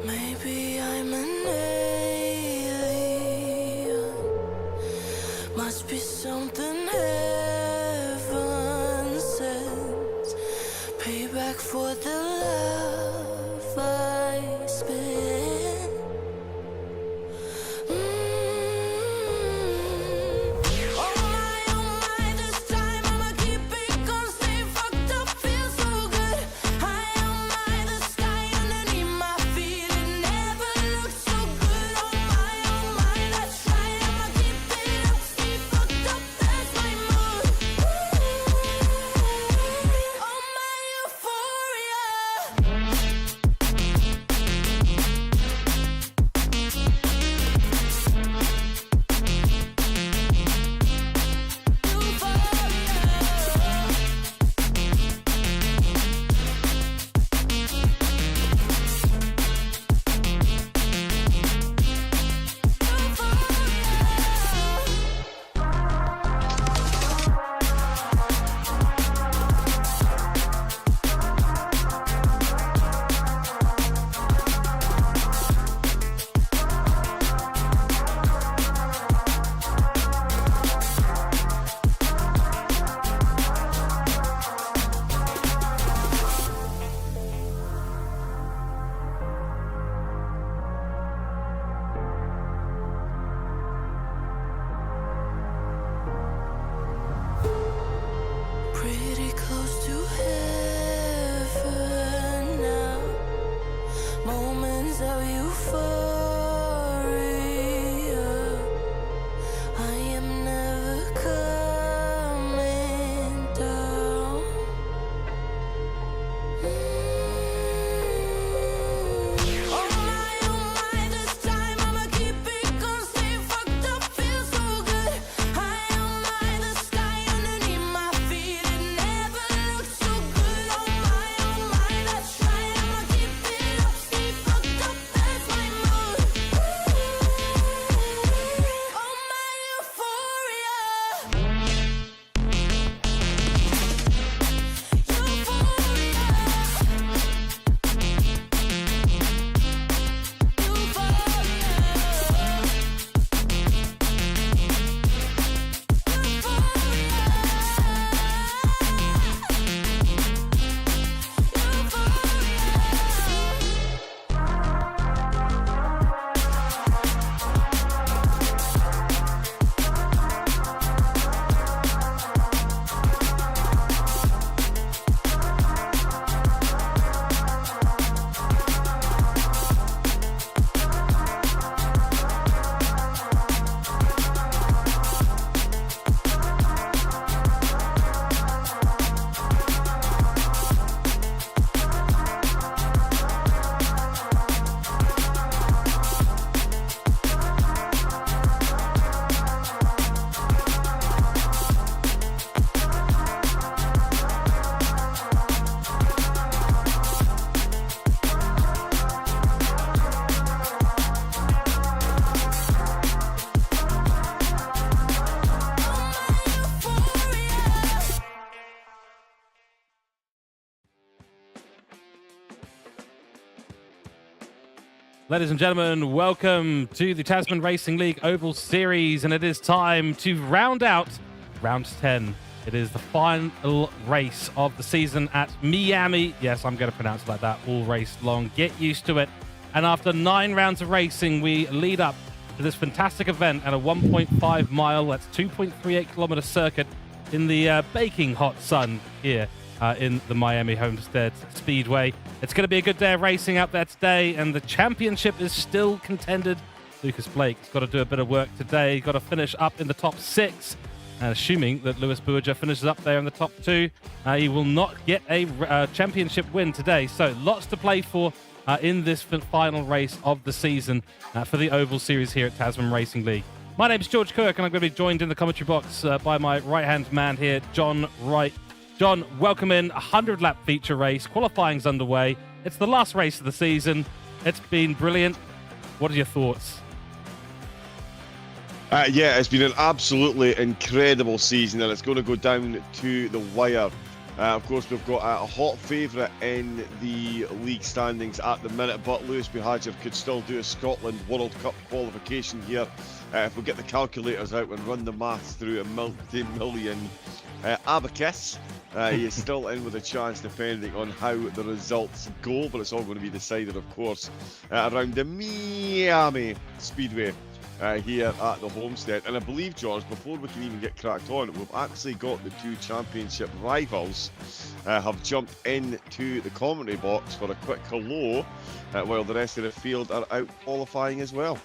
Maybe I'm an alien. Must be something heaven sends. Payback for the love I spent. Oh my, this time I'ma keep it gone. Stay fucked up, feel so good. High on my, the sky underneath my feet. It never looked so good. Oh my, that's right. I'ma keep it up, stay fucked up, that's my mood. Oh my euphoria. Pretty close to heaven now. Moments of euphoria. I am never coming down. Oh my, this time I'ma keep it gone. Stay fucked up, feel so good. High on my, the sky underneath my feet. It never looked so good. Oh my, that's right. I'ma keep it up, stay fucked up, that's my mood. Oh my euphoria. Ladies and gentlemen, welcome to the Tasman Racing League Oval Series, and it is time to round out round 10. It is the final race of the season at Miami. Yes, I'm going to pronounce it like that all race long. Get used to it. And after 9 rounds of racing, we lead up to this fantastic event at a 1.5 mile, that's 2.38 kilometer circuit in the baking hot sun here in the Miami Homestead Speedway. It's going to be a good day of racing out there today, and the championship is still contended. Lucas Blake's got to do a bit of work today. He's got to finish up in the top 6. And assuming that Lewis Bourja finishes up there in the top 2, he will not get a championship win today. So lots to play for in this final race of the season for the Oval Series here at Tasman Racing League. My name's George Cooke, and I'm going to be joined in the commentary box by my right-hand man here, John Wright. John, welcome in. 100-lap feature race. Qualifying's underway. It's the last race of the season. It's been brilliant. What are your thoughts? Yeah, it's been an absolutely incredible season, and it's going to go down to the wire. Of course, we've got a hot favourite in the league standings at the minute, but Lewis Buhagiar could still do a Scotland World Cup qualification here. If we get the calculators out and run the maths through a multi-million abacus, he is still in with a chance depending on how the results go, but it's all going to be decided, of course, around the Miami Speedway. Here at the homestead. And I believe, George, before we can even get cracked on, we've actually got the two championship rivals have jumped into the commentary box for a quick hello, while the rest of the field are out qualifying as well.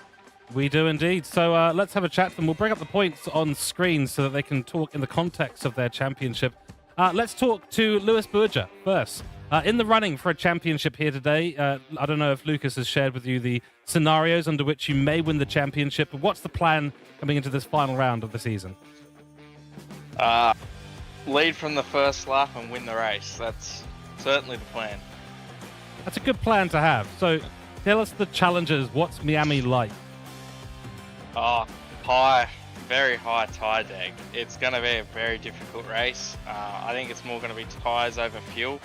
We do indeed. So let's have a chat to them. We'll bring up the points on screen so that they can talk in the context of their championship. Let's talk to Lewis Buhagiar first. In the running for a championship here today, I don't know if Lucas has shared with you the scenarios under which you may win the championship, but what's the plan coming into this final round of the season? Lead from the first lap and win the race. That's certainly the plan. That's a good plan to have. So tell us the challenges. What's Miami like? Very high tyre deg. It's going to be a very difficult race. I think it's more going to be tyres over fuel.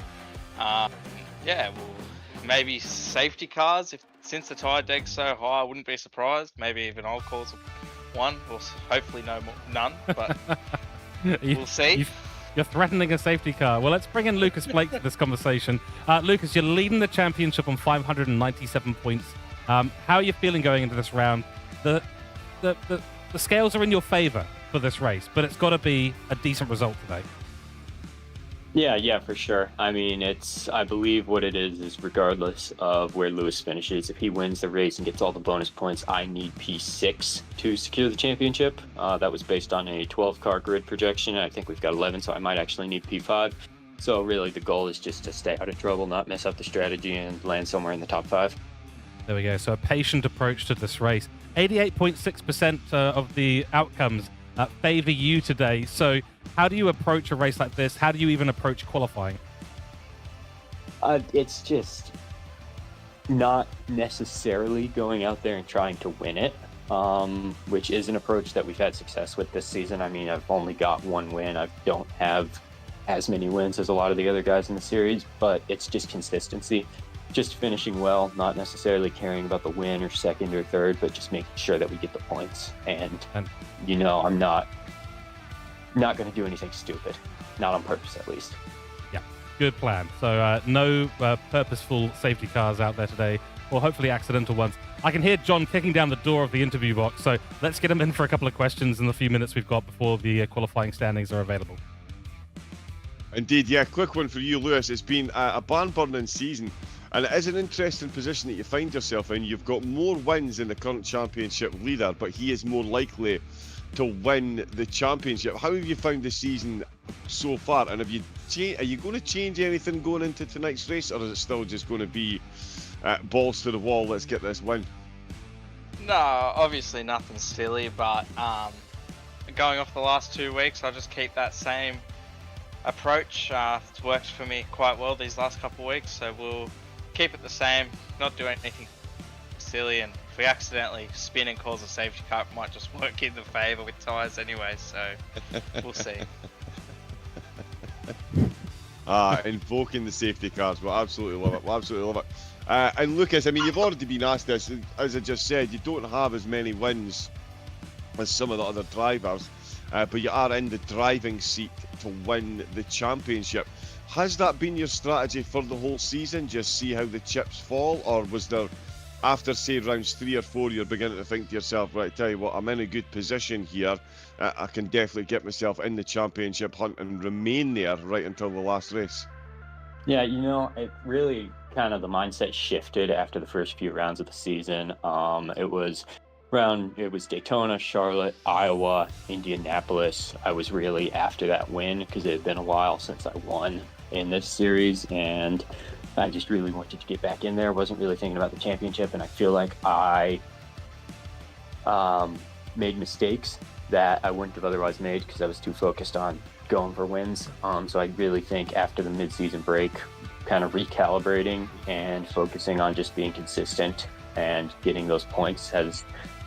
Maybe safety cars. Since the tyre deg's so high, I wouldn't be surprised. Maybe even I'll cause one. Well, hopefully none, but we'll see. You're threatening a safety car. Well, let's bring in Lucas Blake to this conversation. Lucas, you're leading the championship on 597 points. How are you feeling going into this round? The scales are in your favour for this race, but it's got to be a decent result today. Yeah, for sure. I mean, I believe what it is regardless of where Lewis finishes, if he wins the race and gets all the bonus points, I need P6 to secure the championship. That was based on a 12-car grid projection. I think we've got 11, so I might actually need P5. So really the goal is just to stay out of trouble, not mess up the strategy, and land somewhere in the top 5. There we go. So a patient approach to this race. 88.6% of the outcomes favour you today. So how do you approach a race like this? How do you even approach qualifying? It's just not necessarily going out there and trying to win it, which is an approach that we've had success with this season. I mean, I've only got one win. I don't have as many wins as a lot of the other guys in the series, but it's just consistency. Just finishing well, not necessarily caring about the win or second or third, but just making sure that we get the points. And I'm not going to do anything stupid, not on purpose at least. Yeah, good plan. So no purposeful safety cars out there today, or hopefully accidental ones. I can hear John kicking down the door of the interview box, so let's get him in for a couple of questions in the few minutes we've got before the qualifying standings are available. Indeed, yeah, quick one for you, Lewis. It's been a barn-burning season, and it is an interesting position that you find yourself in. You've got more wins than the current championship leader, but he is more likely to win the championship. How have you found the season so far, and are you going to change anything going into tonight's race, or is it still just going to be balls to the wall, let's get this win? No, obviously nothing silly, but going off the last 2 weeks, I'll just keep that same approach. It's worked for me quite well these last couple of weeks, so we'll keep it the same, not do anything silly, and if we accidentally spin and cause a safety car, it might just work in the favour with tyres anyway, so we'll see. Invoking the safety cars, we'll absolutely love it. And Lucas, I mean, you've already been asked this, as I just said, you don't have as many wins as some of the other drivers, but you are in the driving seat to win the championship. Has that been your strategy for the whole season? Just see how the chips fall, or was there, after say rounds 3 or 4, you're beginning to think to yourself, right, tell you what, I'm in a good position here, I can definitely get myself in the championship hunt and remain there right until the last race? Yeah, it really kind of the mindset shifted after the first few rounds of the season. It was Daytona, Charlotte, Iowa, Indianapolis. I was really after that win because it had been a while since I won in this series, and I just really wanted to get back in there. Wasn't really thinking about the championship, and I feel like I made mistakes that I wouldn't have otherwise made because I was too focused on going for wins. So I really think after the mid-season break, kind of recalibrating and focusing on just being consistent and getting those points has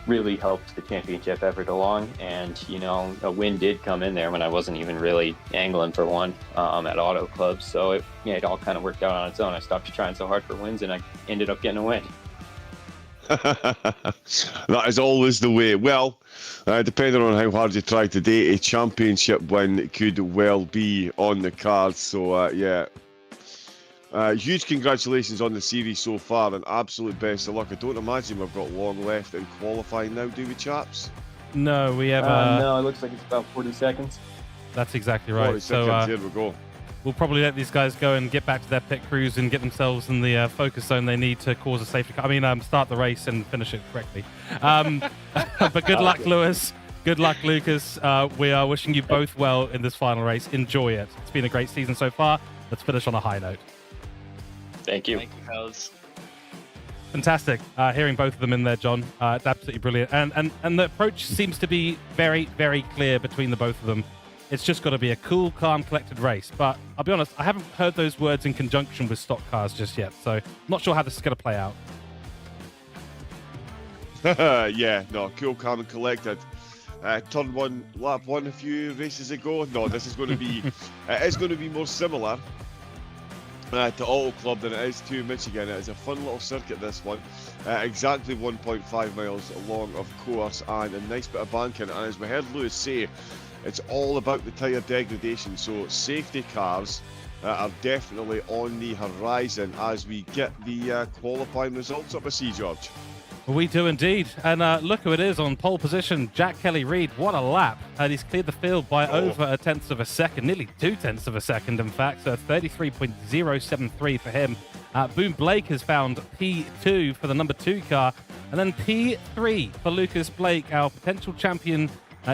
really helped the championship effort along. And, you know, a win did come in there when I wasn't even really angling for one at Auto Club. So it all kind of worked out on its own. I stopped trying so hard for wins and I ended up getting a win. That is always the way. Well, depending on how hard you try today, a championship win could well be on the cards. So, yeah. Huge congratulations on the series so far and absolute best of luck. I don't imagine we've got long left in qualifying now, do we, chaps? No, we have... no, it looks like it's about 40 seconds. That's exactly right. 40 seconds, here we go. We'll probably let these guys go and get back to their pit crews and get themselves in the focus zone they need to cause a safety car. I mean, start the race and finish it correctly. But good luck, Lewis. Good luck, Lucas. We are wishing you both well in this final race. Enjoy it. It's been a great season so far. Let's finish on a high note. Thank you. Thank you, fellas. Fantastic. Hearing both of them in there, John. It's absolutely brilliant. And the approach seems to be very, very clear between the both of them. It's just got to be a cool, calm, collected race. But I'll be honest, I haven't heard those words in conjunction with stock cars just yet. So I'm not sure how this is going to play out. Yeah, no, cool, calm and collected. Turn one, lap one a few races ago. No, this is going to be, it's going to be more similar to Auto Club than it is to Michigan. It is a fun little circuit, this one. Exactly 1.5 miles long, of course, and a nice bit of banking. And as we heard Lewis say, it's all about the tyre degradation. So safety cars are definitely on the horizon as we get the qualifying results up a sea, George. We do indeed. And look who it is on pole position, Jack Kelly-Reid. What a lap. And he's cleared the field by over 1/10 of a second, nearly 2/10 of a second, in fact. So 33.073 for him. Boone Blake has found P2 for the number 2 car. And then P3 for Lucas Blake, our potential champion,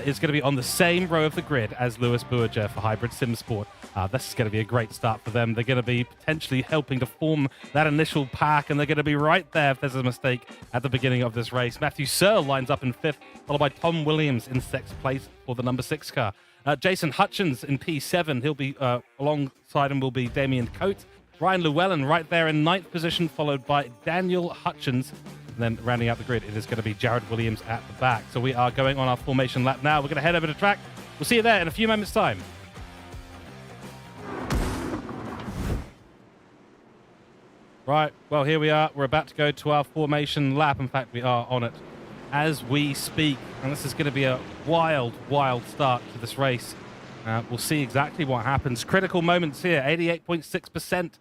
is going to be on the same row of the grid as Lewis Bourget for Hybrid Sim Sport. This is going to be a great start for them. They're going to be potentially helping to form that initial pack, and they're going to be right there if there's a mistake at the beginning of this race. Matthew Searle lines up in 5th, followed by Tom Williams in 6th place for the number 6 car. Jason Hutchins in P7. He'll be alongside him will be Damien Coates. Ryan Llewellyn right there in 9th position, followed by Daniel Hutchins. And then rounding out the grid, it is going to be Jared Williams at the back. So we are going on our formation lap now. We're going to head over to track. We'll see you there in a few moments' time. Right, well, here we are. We're about to go to our formation lap. In fact, we are on it as we speak. And this is going to be a wild, wild start to this race. We'll see exactly what happens. Critical moments here. 88.6%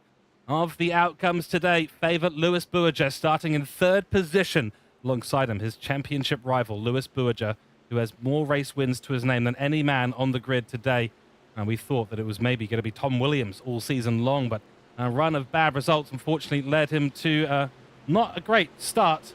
of the outcomes today favour Lewis Bourget, starting in 3rd position. Alongside him, his championship rival, Lewis Bourget, who has more race wins to his name than any man on the grid today. And we thought that it was maybe going to be Tom Williams all season long, but a run of bad results unfortunately led him to not a great start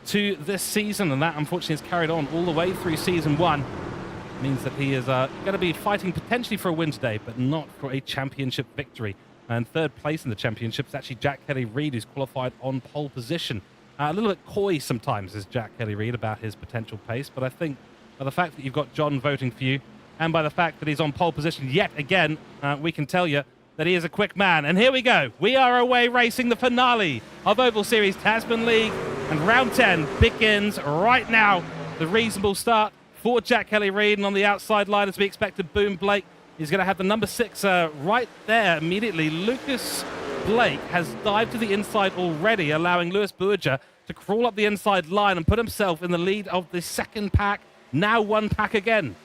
to this season, and that unfortunately has carried on all the way through season 1. It means that he is going to be fighting potentially for a win today, but not for a championship victory. And 3rd place in the championship is actually Jack Kelly-Reid, who's qualified on pole position. A little bit coy sometimes is Jack Kelly-Reid about his potential pace, but I think by the fact that you've got John voting for you, and by the fact that he's on pole position yet again, we can tell you that he is a quick man. And here we go. We are away racing the finale of Oval Series Tasman League, and round 10 begins right now. The reasonable start for Jack Kelly-Reid, and on the outside line, as we expected, Boone Blake is going to have the number 6 right there immediately. Lucas Blake has dived to the inside already, allowing Lewis Bourget to crawl up the inside line and put himself in the lead of the 2nd pack, now 1 pack again.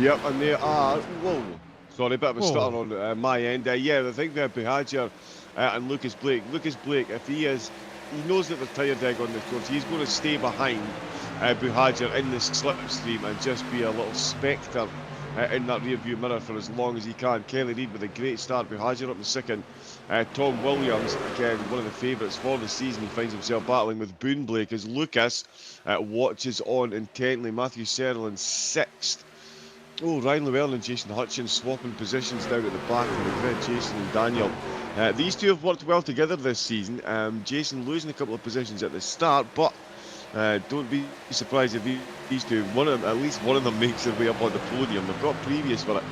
Yep, and they are, whoa, sorry, a bit of a stutter on my end. Yeah, I think they're Bourget and Lucas Blake. Lucas Blake, if he knows that there's tyre deg on the course, he's going to stay behind Bourget in the slipstream and just be a little spectre in that rear view mirror for as long as he can. Kelly-Reid with a great start, Bourget up in 2nd. Tom Williams, again, one of the favourites for the season, finds himself battling with Boone Blake as Lucas watches on intently. Matthew Searle in 6th. Oh, Ryan Llewellyn and Jason Hutchins swapping positions down at the back of the grid, Jason and Daniel. These two have worked well together this season. Jason losing a couple of positions at the start, but don't be surprised if these two, at least one of them makes their way up on the podium. They've got previous for it.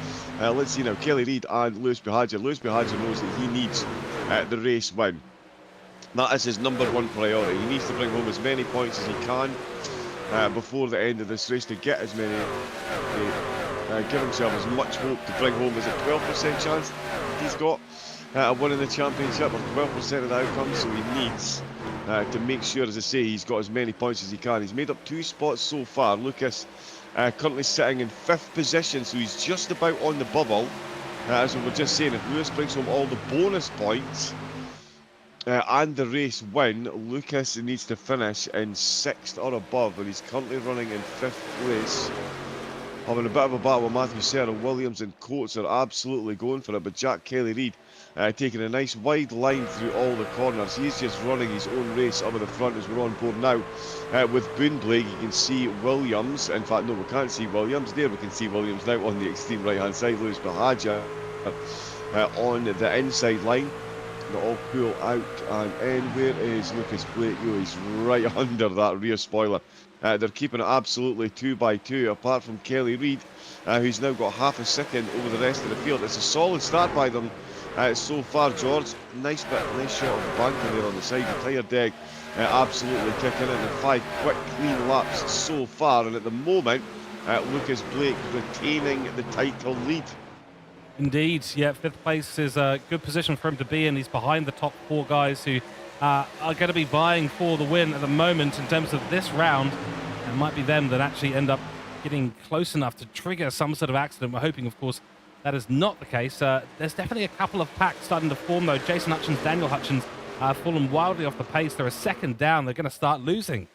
Let's see now, Kelly Reid and Lewis Bihagia. Lewis Bihagia knows that he needs the race win. That is his number one priority. He needs to bring home as many points as he can before the end of this race to get as many, give himself as much hope to bring home. Is it 12% chance he's got of winning the championship, or 12% of the outcome? So he needs to make sure, as I say, he's got as many points as he can. He's made up 2 spots so far. Lucas currently sitting in 5th position, so he's just about on the bubble. As we were just saying, if Lewis brings home all the bonus points and the race win, Lucas needs to finish in 6th or above, and he's currently running in 5th place. Having a bit of a battle with Matthew Serra. Williams and Coates are absolutely going for it, but Jack Kelly Reid taking a nice wide line through all the corners. He's just running his own race up at the front as we're on board now. With Boone Blake, you can see Williams. In fact, no, we can't see Williams. There we can see Williams now on the extreme right-hand side. Lewis Bihagia on the inside line. They all pull out and in. Where is Lucas Blake? Oh, he's right under that rear spoiler. They're keeping it absolutely 2 by 2, apart from Kelly Reid, who's now got half a second over the rest of the field. It's a solid start by them so far, George. Nice shot of the banker there on the side. The tyre deck absolutely kicking in. And 5 quick, clean laps so far. And at the moment, Lucas Blake retaining the title lead. Indeed, yeah, 5th place is a good position for him to be in. He's behind the top 4 guys who are going to be vying for the win at the moment in terms of this round. It might be them that actually end up getting close enough to trigger some sort of accident. We're hoping, of course, that is not the case. There's definitely a couple of packs starting to form, though. Jason Hutchins, Daniel Hutchins fallen wildly off the pace. They're a second down. They're going to start losing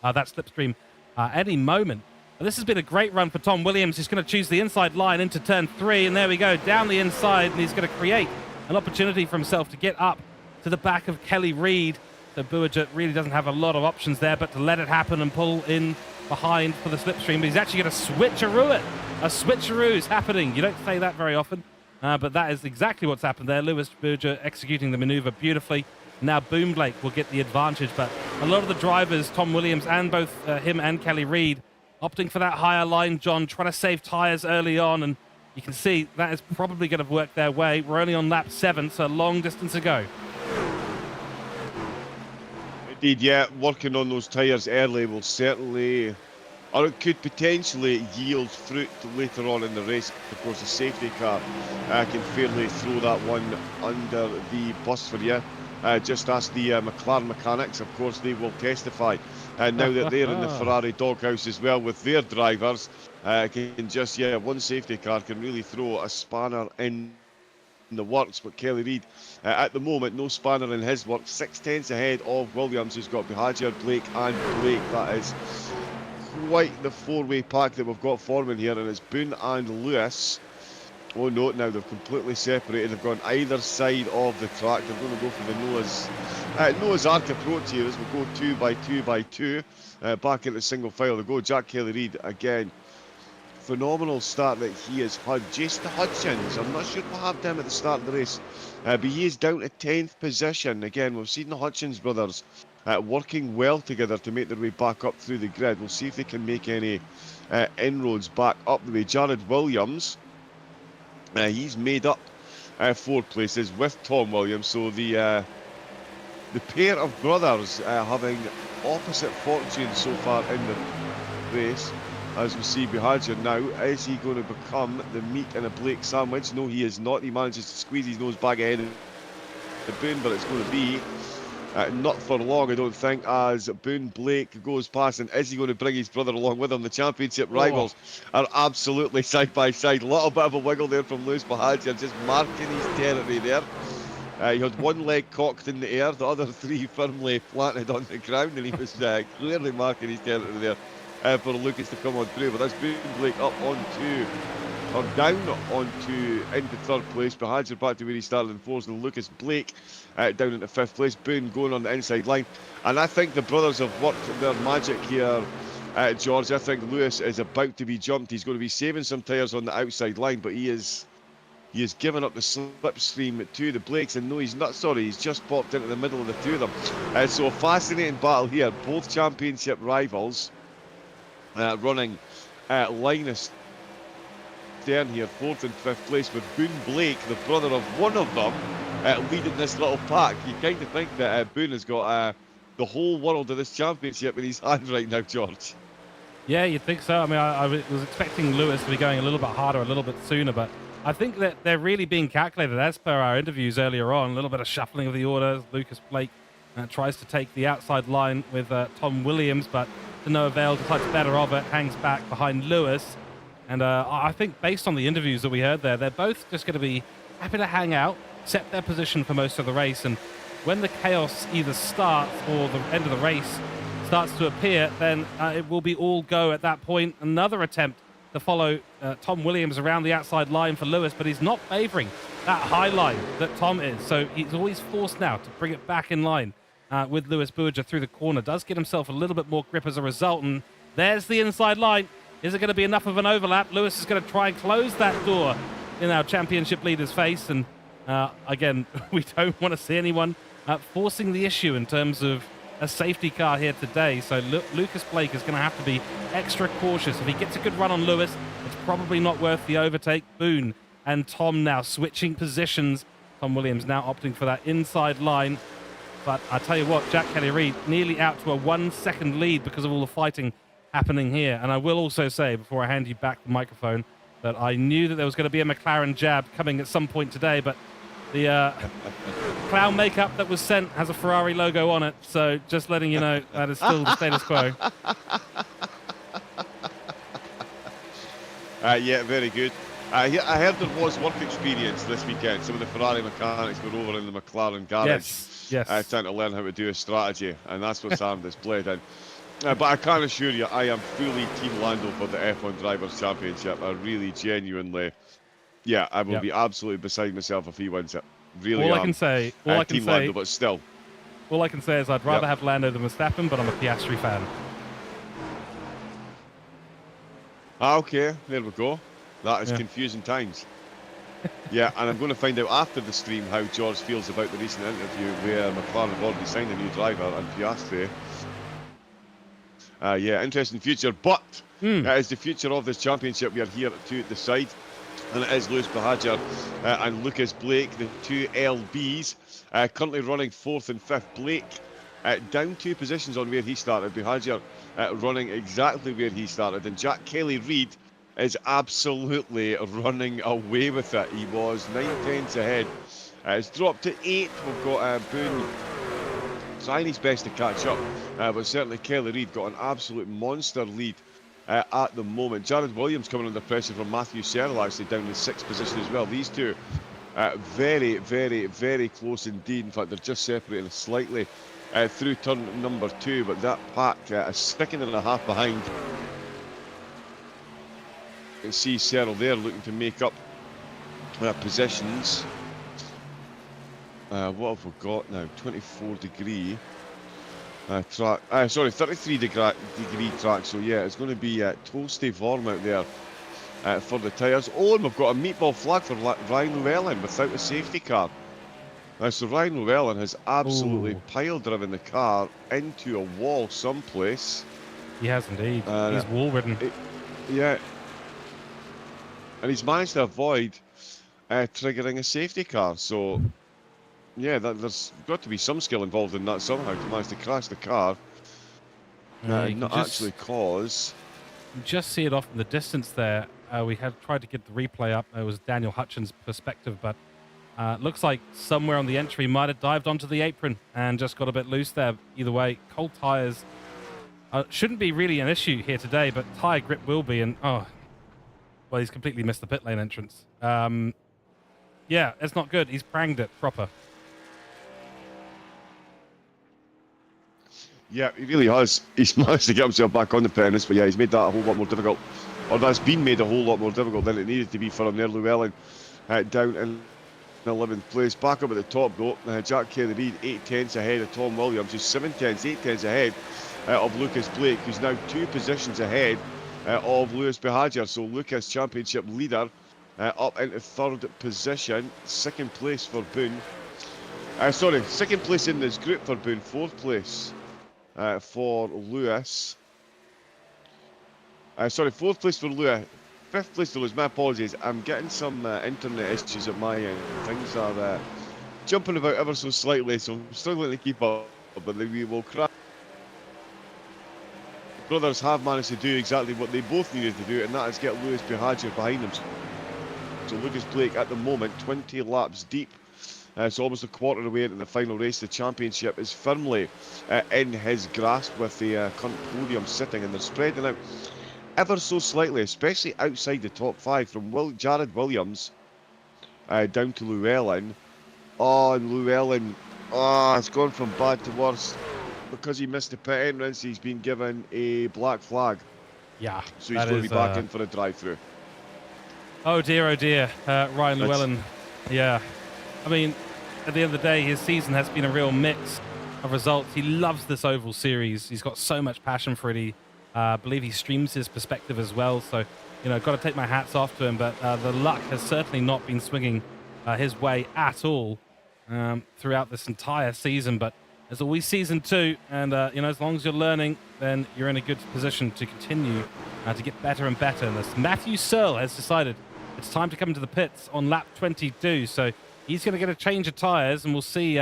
that slipstream any moment. But this has been a great run for Tom Williams. He's going to choose the inside line into turn 3, and there we go, down the inside, and he's going to create an opportunity for himself to get up to the back of Kelly Reid. So Bihagia really doesn't have a lot of options there, but to let it happen and pull in behind for the slipstream. But he's actually going to switcheroo it. A switcheroo is happening. You don't say that very often, but that is exactly what's happened there. Lewis Bihagia executing the maneuver beautifully. Now Boone Blake will get the advantage, but a lot of the drivers, Tom Williams and both him and Kelly Reid, opting for that higher line, John, trying to save tyres early on, and you can see that is probably going to work their way. We're only on lap 7, so a long distance to go. Indeed, yeah, working on those tyres early will certainly, or it could potentially yield fruit later on in the race. Of course, the safety car can fairly throw that one under the bus for you. Just ask the McLaren mechanics, of course, they will testify. Now that they're in the Ferrari doghouse as well with their drivers, can just, one safety car can really throw a spanner in the works. But Kelly Reid, at the moment, no spanner in his works. 6/10 ahead of Williams, who's got Bihagia, Blake and Blake. That is quite the 4-way pack that we've got forming here, and it's Boone and Lewis. Oh no, now they've completely separated. They've gone either side of the track. They're going to go for the Noah's Ark approach here as we go 2 by 2 by 2 back into single file. They go Jack Kelly Reid again. Phenomenal start that he has had. Jason Hutchins, I'm not sure what happened to him at the start of the race, but he is down to 10th position. Again, we've seen the Hutchins brothers working well together to make their way back up through the grid. We'll see if they can make any inroads back up the way. Jared Williams, he's made up 4 places with Tom Williams, so the pair of brothers having opposite fortunes so far in the race. As we see Bihagia now, is he going to become the meat in a Blake sandwich? No, he is not. He manages to squeeze his nose back ahead of the Boone, but it's going to be not for long, I don't think, as Boone Blake goes past. And is he going to bring his brother along with him? The championship rivals are absolutely side by side. A little bit of a wiggle there from Lewis Bihagia, just marking his territory there. He had one leg cocked in the air, the other 3 firmly planted on the ground, and he was clearly marking his territory there for Lucas to come on through. But that's Boone Blake up onto, or down onto, into 3rd place. Bihagia back to where he started in 4th, and Lucas Blake down into 5th place. Boone going on the inside line. And I think the brothers have worked their magic here George. I think Lewis is about to be jumped. He's going to be saving some tyres on the outside line, but he is given up the slipstream to the Blakes, and no, he's not. Sorry, he's just popped into the middle of the two of them. So a fascinating battle here. Both championship rivals running Linus Stern here, 4th and 5th place, with Boone Blake, the brother of one of them, leading this little pack. You kind of think that Boone has got the whole world of this championship in his hand right now, George. Yeah, you'd think so. I mean, I was expecting Lewis to be going a little bit harder, a little bit sooner, but I think that they're really being calculated as per our interviews earlier on. A little bit of shuffling of the order. Lucas Blake tries to take the outside line with Tom Williams, but to no avail, decides better of it, hangs back behind Lewis. And I think based on the interviews that we heard there, they're both just going to be happy to hang out, set their position for most of the race. And when the chaos either starts or the end of the race starts to appear, then it will be all go at that point. Another attempt to follow Tom Williams around the outside line for Lewis, but he's not favouring that high line that Tom is. So he's always forced now to bring it back in line with Lewis Bourgeois through the corner. Does get himself a little bit more grip as a result. And there's the inside line. Is it going to be enough of an overlap? Lewis is going to try and close that door in our championship leader's face. And again, we don't want to see anyone forcing the issue in terms of a safety car here today. So Lucas Blake is going to have to be extra cautious. If he gets a good run on Lewis, it's probably not worth the overtake. Boone and Tom now switching positions. Tom Williams now opting for that inside line. But I tell you what, Jack Kelly-Reid nearly out to a 1 second lead because of all the fighting happening here. And I will also say, before I hand you back the microphone, that I knew that there was going to be a McLaren jab coming at some point today, but the clown makeup that was sent has a Ferrari logo on it. So just letting you know, that is still the status quo. Yeah, very good. I heard there was work experience this weekend. Some of the Ferrari mechanics were over in the McLaren garage, yes. trying to learn how to do a strategy, and that's what's on displayed. And but I can assure you, I am fully Team Lando for the F1 Drivers' Championship. I really, genuinely, yeah, I will be absolutely beside myself if he wins it. Really, all I can say, Team Lando, but still. All I can say is I'd rather have Lando than Verstappen, but I'm a Piastri fan. Okay, there we go. That is confusing times. Yeah, and I'm going to find out after the stream how George feels about the recent interview where McLaren have already signed a new driver and Piastri. Yeah, interesting future, but it is the future of this championship we are here to decide. And it is Lewis Bahadur and Lucas Blake, the two LBs, currently running 4th and 5th. Blake down 2 positions on where he started. Bahadur running exactly where he started. And Jack Kelly-Reid is absolutely running away with it. He was 9/10 ahead. It's dropped to 8. We've got Boone trying his best to catch up, but certainly Kelly-Reid got an absolute monster lead at the moment. Jared Williams coming under pressure from Matthew Searle, actually down in 6th position as well. These two very, very, very close indeed. In fact, they're just separating slightly through turn number 2, but that pack a second and a half behind. You can see Searle there looking to make up positions. What have we got now? 24 degree track. Sorry, 33 degree track. So yeah, it's going to be toasty warm out there for the tyres. Oh, and we've got a meatball flag for Ryan Llewellyn without a safety car. So Ryan Llewellyn has absolutely pile-driven the car into a wall someplace. He has indeed. He's wall-ridden. Yeah. And he's managed to avoid triggering a safety car. So yeah, there's got to be some skill involved in that somehow to manage to crash the car. Not actually cause. You just see it off in the distance there. We had tried to get the replay up. It was Daniel Hutchins' perspective, but looks like somewhere on the entry might have dived onto the apron and just got a bit loose there. Either way, cold tyres shouldn't be really an issue here today, but tyre grip will be. And well, he's completely missed the pit lane entrance. Yeah, it's not good. He's pranged it proper. Yeah, he really has. He's managed to get himself back on the premise, but yeah, he's made that a whole lot more difficult. Or that's been made a whole lot more difficult than it needed to be for him there. Llewellyn down in 11th place. Back up at the top though, Jack Kelly Reid 8 tenths ahead of Tom Williams, who's 7 tenths, 8 tenths ahead of Lucas Blake, who's now 2 positions ahead of Lewis Behager. So Lucas, championship leader, up into 3rd position. 2nd place for Boone. Sorry, 2nd place in this group for Boone. 4th place for Lewis. Sorry, 4th place for Lewis. 5th place for Lewis. My apologies. I'm getting some internet issues at my end. Things are jumping about ever so slightly, so I'm struggling to keep up. But we will crack. Brothers have managed to do exactly what they both needed to do, and that is get Lewis Behager behind them. So Lucas Blake at the moment 20 laps deep. It's almost a quarter away into the final race. The championship is firmly in his grasp, with the current podium sitting, and they're spreading out ever so slightly, especially outside the top 5, from Jared Williams down to Llewellyn. Oh, and Llewellyn, it's gone from bad to worse. Because he missed the pit entrance, he's been given a black flag. Yeah. So he's going to be back in for a drive-through. Oh dear, Ryan Llewellyn. Yeah. I mean, at the end of the day, his season has been a real mix of results. He loves this Oval Series. He's got so much passion for it. I believe he streams his perspective as well. So, got to take my hats off to him. But the luck has certainly not been swinging his way at all throughout this entire season. But there's always season 2, and as long as you're learning, then you're in a good position to continue to get better and better in this. Matthew Searle has decided it's time to come into the pits on lap 22, so he's going to get a change of tyres, and we'll see.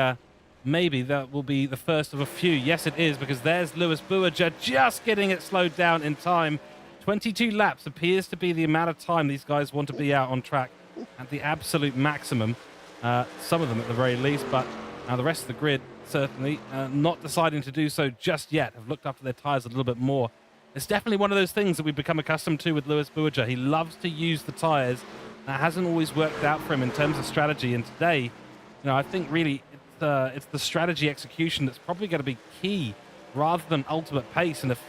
Maybe that will be the first of a few. Yes, it is, because there's Lewis Behager just getting it slowed down in time. 22 laps appears to be the amount of time these guys want to be out on track at the absolute maximum. Some of them at the very least, but the rest of the grid certainly not deciding to do so just yet. Have looked after their tyres a little bit more. It's definitely one of those things that we've become accustomed to with Lewis Behager. He loves to use the tyres. That hasn't always worked out for him in terms of strategy. And today, I think really it's the strategy execution that's probably going to be key rather than ultimate pace. And if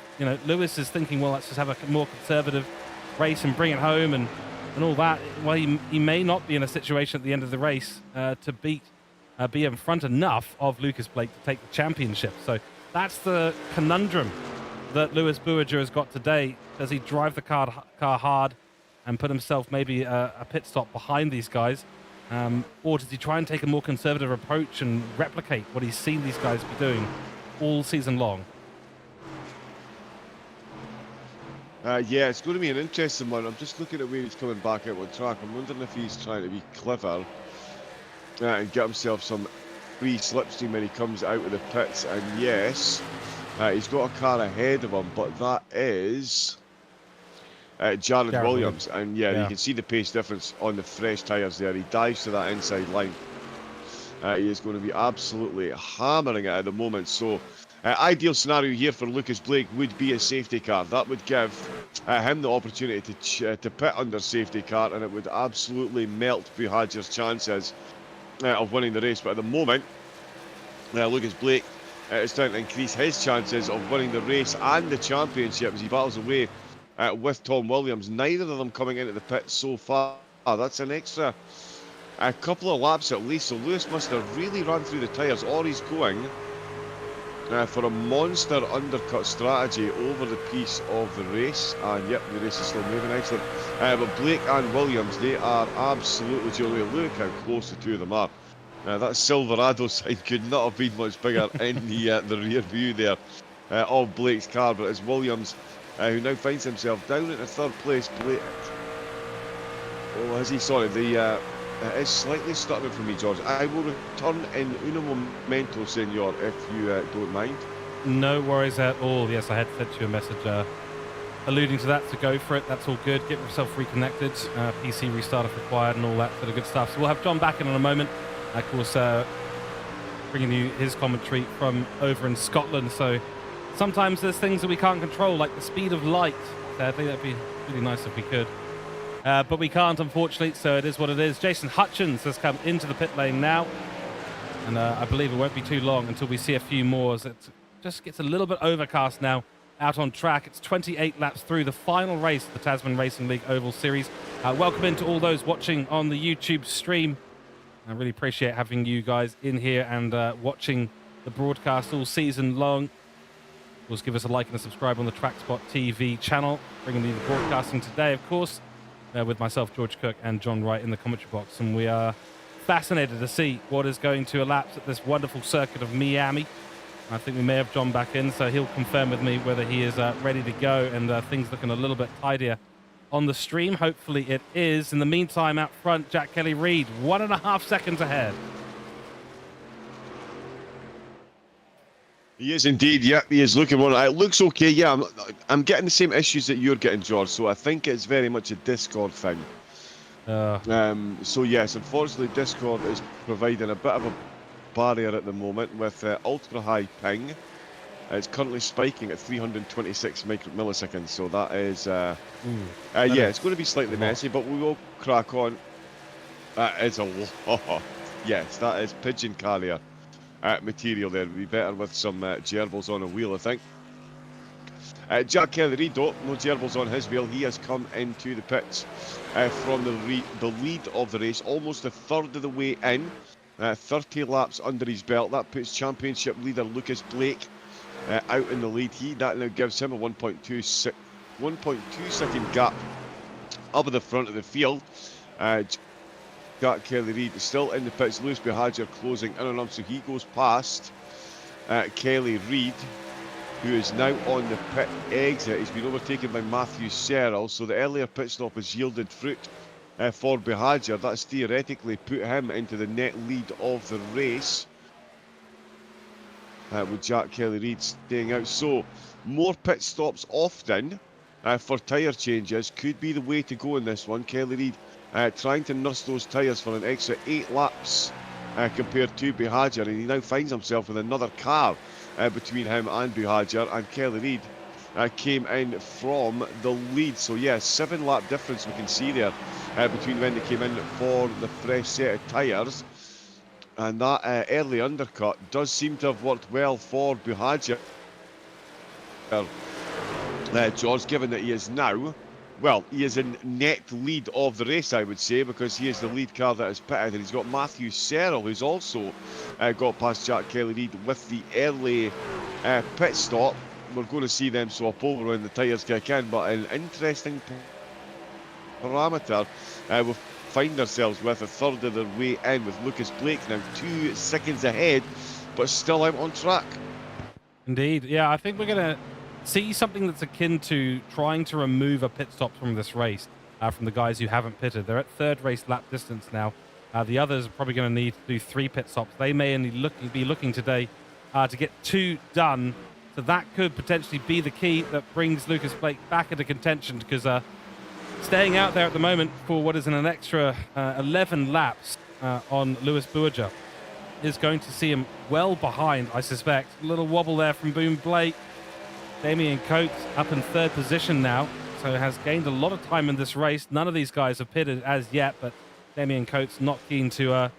Lewis is thinking, well, let's just have a more conservative race and bring it home and all that, well, he may not be in a situation at the end of the race to be in front enough of Lucas Blake to take the championship. So that's the conundrum that Lewis Behager has got today. Does he drive the car hard and put himself maybe a pit stop behind these guys? Or does he try and take a more conservative approach and replicate what he's seen these guys be doing all season long? Yeah, it's going to be an interesting one. I'm just looking at where he's coming back out on track. I'm wondering if he's trying to be clever and get himself some free slipstream when he comes out of the pits. And yes, he's got a car ahead of him, but that is Jared Williams. And yeah, you can see the pace difference on the fresh tyres there. He dives to that inside line. He is going to be absolutely hammering it at the moment. So ideal scenario here for Lucas Blake would be a safety car. That would give him the opportunity to pit under safety car, and it would absolutely melt Behager's chances of winning the race. But at the moment, Lucas Blake is trying to increase his chances of winning the race and the championship as he battles away with Tom Williams. Neither of them coming into the pit so far. That's an extra couple of laps at least. So Lewis must have really run through the tyres, or he's going for a monster undercut strategy over the piece of the race. And yep, the race is still moving, excellent. But Blake and Williams, they are absolutely jolly. Look how close the two of them are. That Silverado sign could not have been much bigger in the rear view there of Blake's car. But it's Williams who now finds himself down into 3rd place. Blake, oh, has he? Sorry, it is slightly stuttering for me, George. I will return in uno momento, senor, if you don't mind. No worries at all. Yes, I had sent you a message alluding to that, so go for it. That's all good. Get yourself reconnected. PC restart if required and all that sort of good stuff. So we'll have John back in a moment. Of course, bringing you his commentary from over in Scotland. So sometimes there's things that we can't control, like the speed of light. So I think that'd be really nice if we could. But we can't, unfortunately, so it is what it is. Jason Hutchins has come into the pit lane now. And I believe it won't be too long until we see a few more, as it just gets a little bit overcast now out on track. It's 28 laps through the final race of the Tasman Racing League Oval Series. Welcome in to all those watching on the YouTube stream. I really appreciate having you guys in here and watching the broadcast all season long. Of course, give us a like and a subscribe on the TrackSpotTV channel, bringing you the broadcasting today, of course, with myself, George Cooke, and John Wright in the commentary box. And we are fascinated to see what is going to elapse at this wonderful circuit of Miami. I think we may have John back in, so he'll confirm with me whether he is ready to go and things looking a little bit tidier on the stream. Hopefully it is. In the meantime, out front, Jack Kelly-Reid, 1.5 seconds ahead. He is indeed. Yep, he is looking one. It looks okay. Yeah, I'm getting the same issues that you're getting, George. So I think it's very much a Discord thing. So yes, unfortunately, Discord is providing a bit of a barrier at the moment with ultra high ping. It's currently spiking at 326 milliseconds. So that is, yeah, it's going to be slightly messy, but we will crack on. That is a lot. Yes, that is pigeon carrier material there. We'd be better with some gerbils on a wheel, I think. Jack Kelly-Reid, though, no gerbils on his wheel. He has come into the pits from the lead of the race, almost a third of the way in. 30 laps under his belt. That puts championship leader Lucas Blake out in the lead. That now gives him a 1.2 second gap up at the front of the field. Jack Kelly-Reid is still in the pits. Lewis Behadger closing in on him, so he goes past Kelly-Reid, who is now on the pit exit. He's been overtaken by Matthew Serrell, so the earlier pit stop has yielded fruit for Behadger. That's theoretically put him into the net lead of the race, with Jack Kelly-Reid staying out. So more pit stops often for tyre changes could be the way to go in this one. Kelly-Reid trying to nurse those tyres for an extra 8 laps compared to Behadger, and he now finds himself with another car between him and Behadger, and Kelly-Reid came in from the lead. So yeah, 7 lap difference we can see there between when they came in for the fresh set of tyres, and that early undercut does seem to have worked well for Behadger, George, given that he is now, well, he is in net lead of the race, I would say, because he is the lead car that is pitted, and he's got Matthew Serrell, who's also got past Jack Kelly-Reid with the early pit stop. We're going to see them swap over when the tyres kick in, but an interesting parameter. We'll find ourselves with a third of the way in, with Lucas Blake now 2 seconds ahead, but still out on track. Indeed. Yeah, I think we're going to see something that's akin to trying to remove a pit stop from this race from the guys who haven't pitted. They're at third race lap distance now. The others are probably going to need to do 3 pit stops. They may only be looking today to get 2 done. So that could potentially be the key that brings Lucas Blake back into contention, because staying out there at the moment for what is an extra 11 laps on Lewis Behadger is going to see him well behind, I suspect. A little wobble there from Boom Blake. Damien Cooke up in 3rd position now, so has gained a lot of time in this race. None of these guys have pitted as yet, but Damien Cooke's not keen to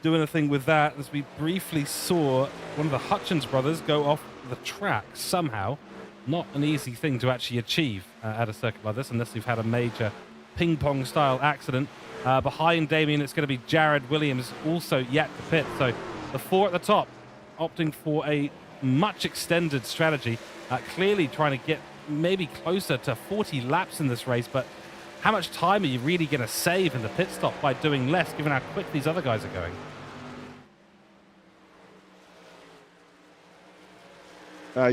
do anything with that, as we briefly saw one of the Hutchins brothers go off the track somehow. Not an easy thing to actually achieve at a circuit like this, unless you've had a major ping-pong style accident. Behind Damien, it's going to be Jared Williams, also yet to pit. So the 4 at the top opting for a much extended strategy, clearly trying to get maybe closer to 40 laps in this race, but how much time are you really going to save in the pit stop by doing less, given how quick these other guys are going?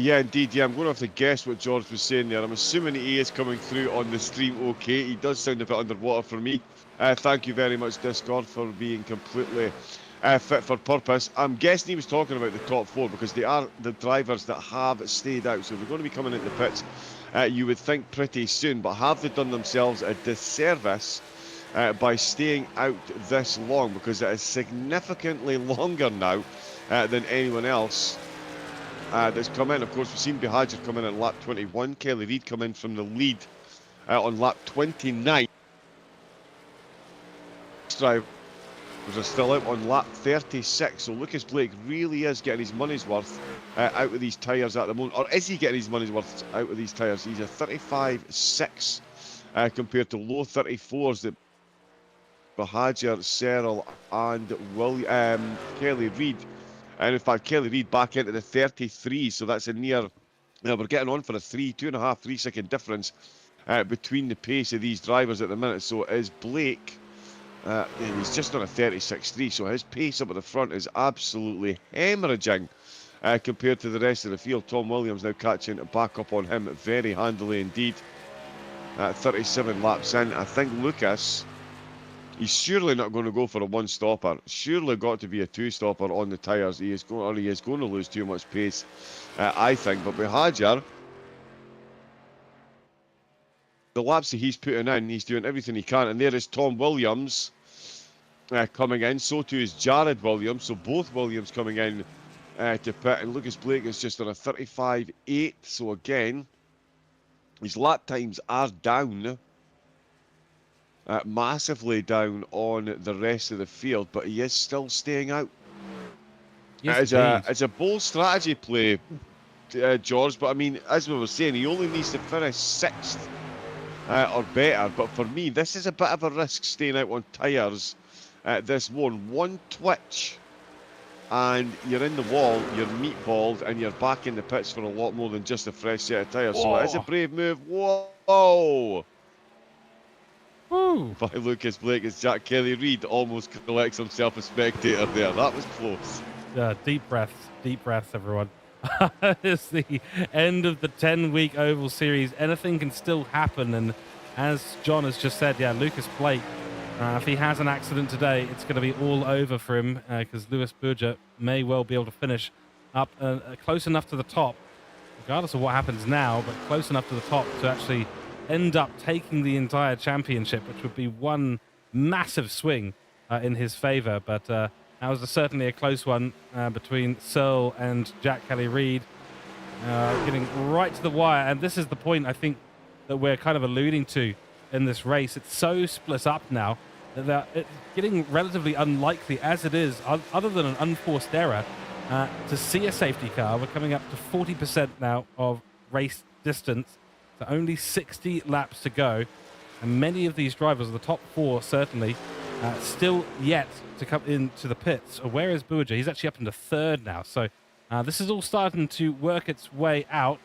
Yeah, indeed. Yeah, I'm going to have to guess what George was saying there. I'm assuming he is coming through on the stream okay. He does sound a bit underwater for me. Thank you very much, Discord, for being completely fit for purpose. I'm guessing he was talking about the top 4, because they are the drivers that have stayed out. So they're going to be coming into the pits, you would think, pretty soon. But have they done themselves a disservice by staying out this long? Because it is significantly longer now than anyone else that's come in. Of course, we've seen Behadger come in at lap 21. Kelly-Reid come in from the lead on lap 29. Drivers are still out on lap 36, so Lucas Blake really is getting his money's worth out of these tyres at the moment. Or is he getting his money's worth out of these tyres? He's a 35.6 compared to low 34s that Bahadur, Searle, and Kelly Reid. And in fact, Kelly Reid back into the 33, so that's a near. We're getting on for a 2.5, 3 second difference between the pace of these drivers at the minute. So is Blake. He's just on a 36.3, so his pace up at the front is absolutely hemorrhaging compared to the rest of the field. Tom Williams now catching back up on him very handily indeed. 37 laps in. I think Lucas, he's surely not going to go for a one-stopper. Surely got to be a two-stopper on the tyres. He is going to lose too much pace, I think. But Bahadur, the laps that he's putting in, he's doing everything he can. And there is Tom Williams coming in. So too is Jared Williams. So both Williams coming in to pit. And Lucas Blake is just on a 35.8. So again, his lap times are down. Massively down on the rest of the field. But he is still staying out. Yes, it's a bold strategy play, George. But I mean, as we were saying, he only needs to finish 6th. Or better, but for me, this is a bit of a risk staying out on tyres. This one twitch, and you're in the wall, you're meatballed, and you're back in the pits for a lot more than just a fresh set of tyres. So it's a brave move. Whoa! Woo. By Lucas Blake as Jack Kelly Reid almost collects himself a spectator there. That was close. Deep breaths, everyone. It's the end of the 10-week Oval Series. Anything can still happen, and as John has just said, yeah, Lucas Blake, if he has an accident today, it's going to be all over for him, because Lewis Berger may well be able to finish up close enough to the top, regardless of what happens now, but close enough to the top to actually end up taking the entire championship, which would be one massive swing in his favour. But that was certainly a close one between Searle and Jack Kelly Reid, getting right to the wire. And this is the point, I think, that we're kind of alluding to in this race. It's so split up now that it's getting relatively unlikely, as it is, other than an unforced error, to see a safety car. We're coming up to 40% now of race distance, so only 60 laps to go. And many of these drivers, the top 4 certainly, still yet to come into the pits. Where is Berger? He's actually up into 3rd now. So this is all starting to work its way out.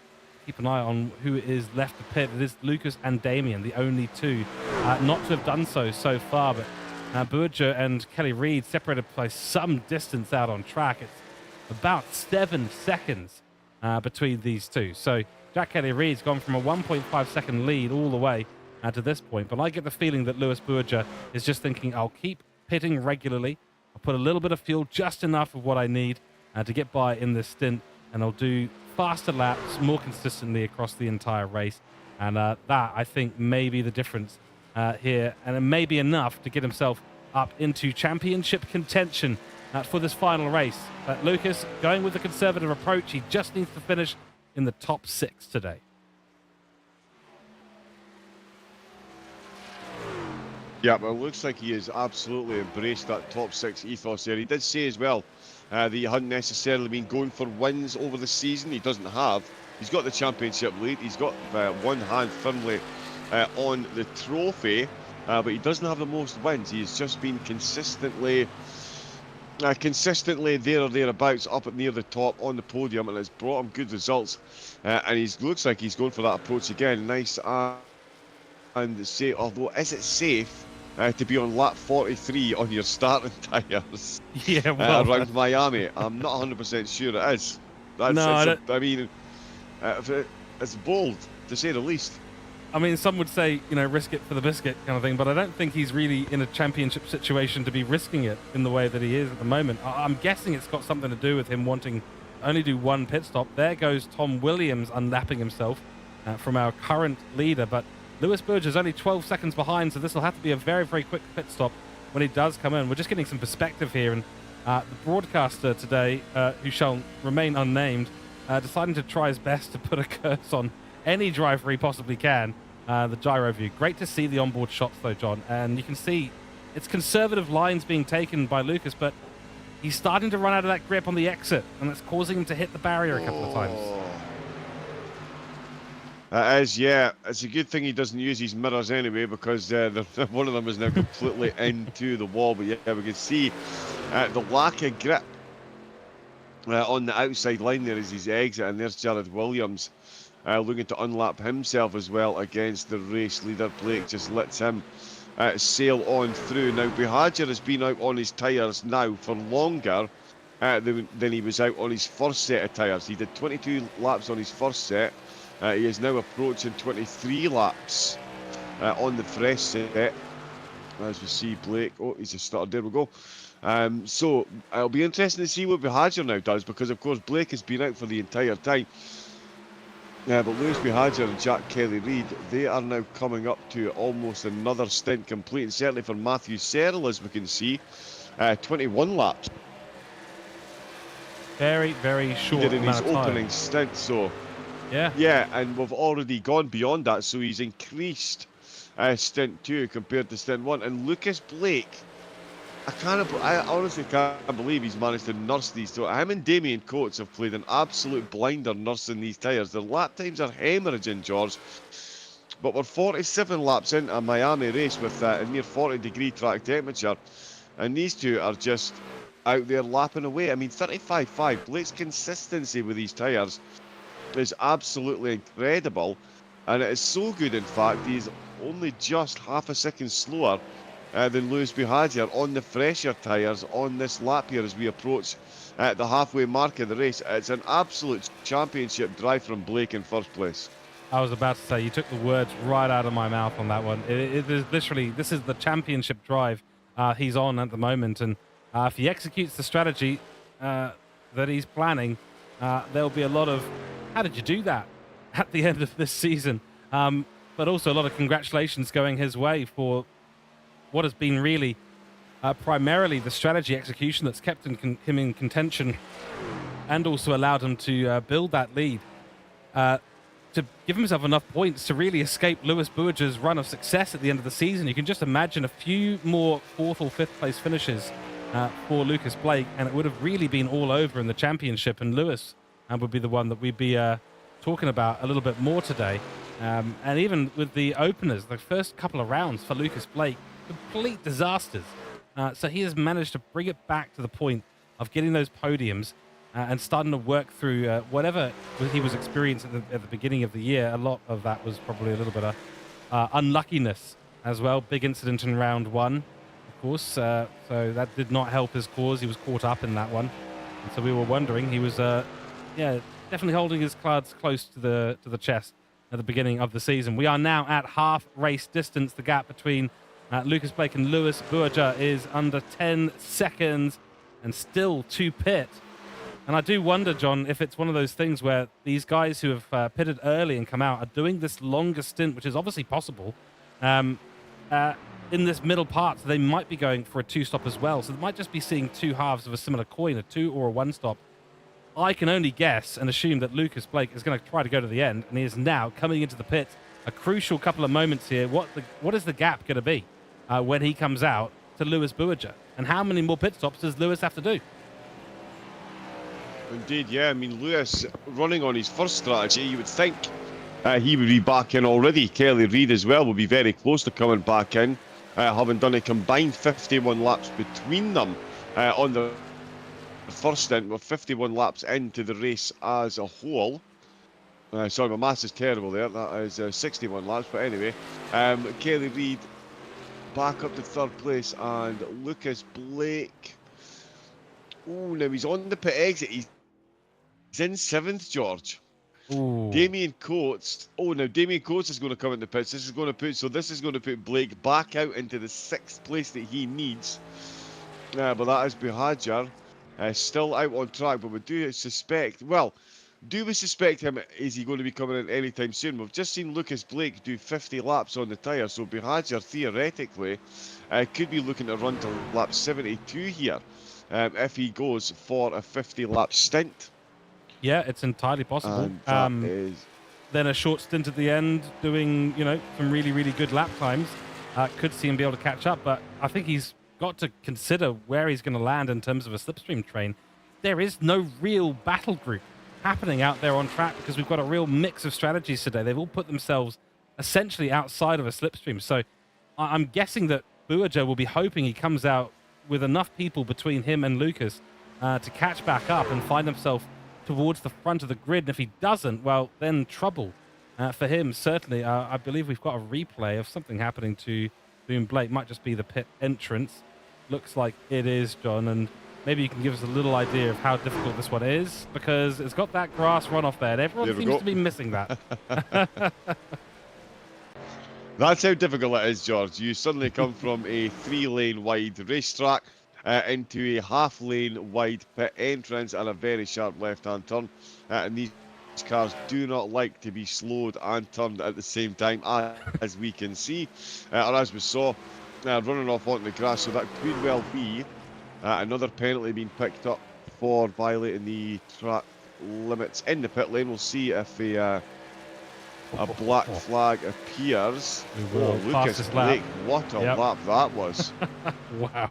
Keep an eye on who is left to pit. It is Lucas and Damien, the only 2 not to have done so far. But Berger and Kelly Reid separated by some distance out on track. It's about 7 seconds between these 2. So Jack Kelly Reid's gone from a 1.5 second lead all the way to this point. But I get the feeling that Lewis Berger is just thinking, I'll keep pitting regularly. I'll put a little bit of fuel, just enough of what I need to get by in this stint, and I'll do faster laps more consistently across the entire race. And that, I think, may be the difference here, and it may be enough to get himself up into championship contention for this final race. But Lucas going with the conservative approach. He just needs to finish in the top 6 today. Yeah, well, it looks like he has absolutely embraced that top 6 ethos there. He did say as well that he hadn't necessarily been going for wins over the season. He doesn't have. He's got the championship lead. He's got one hand firmly on the trophy, but he doesn't have the most wins. He's just been consistently there or thereabouts, up at near the top on the podium, and it's brought him good results. And he looks like he's going for that approach again. Nice and safe. Although, is it safe to be on lap 43 on your starting tyres? Yeah, well, around Miami? I'm not 100% sure it is. I mean, it's bold to say the least. I mean, some would say, risk it for the biscuit kind of thing, but I don't think he's really in a championship situation to be risking it in the way that he is at the moment. I'm guessing it's got something to do with him wanting to only do one pit stop. There goes Tom Williams unlapping himself from our current leader, but Lewis Berger's only 12 seconds behind, so this will have to be a very, very quick pit stop when he does come in. We're just getting some perspective here, and the broadcaster today, who shall remain unnamed, deciding to try his best to put a curse on any driver he possibly can. The gyro view. Great to see the onboard shots though, John, and you can see it's conservative lines being taken by Lucas, but he's starting to run out of that grip on the exit, and it's causing him to hit the barrier a couple of times. It is, yeah. It's a good thing he doesn't use his mirrors anyway, because one of them is now completely into the wall. But yeah, we can see the lack of grip on the outside line there is his exit, and there's Jared Williams looking to unlap himself as well against the race leader. Blake just lets him sail on through. Now, Buhagiar has been out on his tyres now for longer than he was out on his first set of tyres. He did 22 laps on his first set. He is now approaching 23 laps on the fresh set. As we see Blake, oh, he's just started, there we go. So it'll be interesting to see what Buhagiar now does, because of course Blake has been out for the entire time. But Lewis Buhagiar and Jack Kelly-Reid, they are now coming up to almost another stint complete, and certainly for Matthew Searle, as we can see, 21 laps. Very, very short Did in his amount of time. opening stint, so Yeah. yeah, and we've already gone beyond that, so he's increased stint 2 compared to stint 1. And Lucas Blake, I honestly can't believe he's managed to nurse these two. Him and Damien Coates have played an absolute blinder nursing these tyres. Their lap times are hemorrhaging, George. But we're 47 laps into a Miami race with a near 40-degree track temperature, and these two are just out there lapping away. I mean, 35.5. Blake's consistency with these tyres is absolutely incredible, and it is so good, in fact, he's only just half a second slower than Lewis Buhagiar on the fresher tyres on this lap here as we approach the halfway mark of the race. It's an absolute championship drive from Blake in first place. I was about to say, you took the words right out of my mouth on that one. It is literally, this is the championship drive he's on at the moment, and if he executes the strategy that he's planning, there'll be a lot of, how did you do that at the end of this season? But also a lot of congratulations going his way for what has been really primarily the strategy execution that's kept him in contention, and also allowed him to build that lead, to give himself enough points to really escape Lewis Buhagiar's run of success at the end of the season. You can just imagine a few more 4th or 5th place finishes for Lucas Blake, and it would have really been all over in the championship, and Lewis would be the one that we'd be talking about a little bit more today. And even with the openers, the first couple of rounds for Lucas Blake, complete disasters. So he has managed to bring it back to the point of getting those podiums and starting to work through whatever he was experiencing at the beginning of the year. A lot of that was probably a little bit of unluckiness as well. Big incident in round 1, of course. So that did not help his cause. He was caught up in that one. And so we were wondering, he was definitely holding his cards close to the chest at the beginning of the season. We are now at half race distance. The gap between Lucas Blake and Lewis Buhagiar is under 10 seconds and still to pit. And I do wonder, John, if it's one of those things where these guys who have pitted early and come out are doing this longer stint, which is obviously possible, in this middle part. So they might be going for a 2-stop as well. So they might just be seeing two halves of a similar coin, a 2 or a 1-stop. I can only guess and assume that Lucas Blake is going to try to go to the end, and he is now coming into the pit. A crucial couple of moments here. What is the gap going to be when he comes out to Lewis Buhagiar? And how many more pit stops does Lewis have to do? Indeed, yeah. I mean, Lewis running on his first strategy, you would think he would be back in already. Kelly-Reid as well will be very close to coming back in, having done a combined 51 laps between them on the first stint. We're 51 laps into the race as a whole. Sorry, my maths is terrible there. That is 61 laps, but anyway. Kelly-Reid back up to 3rd place, and Lucas Blake. Oh, now he's on the pit exit. He's in 7th, George. Ooh. Damien Coates. Oh, now Damien Coates is going to come into pits. This is going to put Blake back out into the 6th place that he needs. But that is Buhagiar. Still out on track, but we do suspect. Well, do we suspect him? Is he going to be coming in anytime soon? We've just seen Lucas Blake do 50 laps on the tyre, so Buhagiar theoretically could be looking to run to lap 72 here if he goes for a 50-lap stint. Yeah, it's entirely possible. Then a short stint at the end doing, some really, really good lap times. Could see him be able to catch up, but I think he's got to consider where he's going to land in terms of a slipstream train. There is no real battle group happening out there on track, because we've got a real mix of strategies today. They've all put themselves essentially outside of a slipstream. So I'm guessing that Buerger will be hoping he comes out with enough people between him and Lucas to catch back up and find himself towards the front of the grid. And if he doesn't, well, then trouble for him, certainly. I believe we've got a replay of something happening to Boone Blake. Might just be the pit entrance. Looks like it is, John, and maybe you can give us a little idea of how difficult this one is, because it's got that grass runoff there, and everyone seems to be missing that. That's how difficult it is, George. You suddenly come from a 3-lane wide racetrack into a half-lane wide pit entrance and a very sharp left-hand turn. And these cars do not like to be slowed and turned at the same time, as we can see, or as we saw, running off onto the grass. So that could well be another penalty being picked up for violating the track limits in the pit lane. We'll see if a black flag appears. Oh, Lucas Blake, what a lap that was. Wow.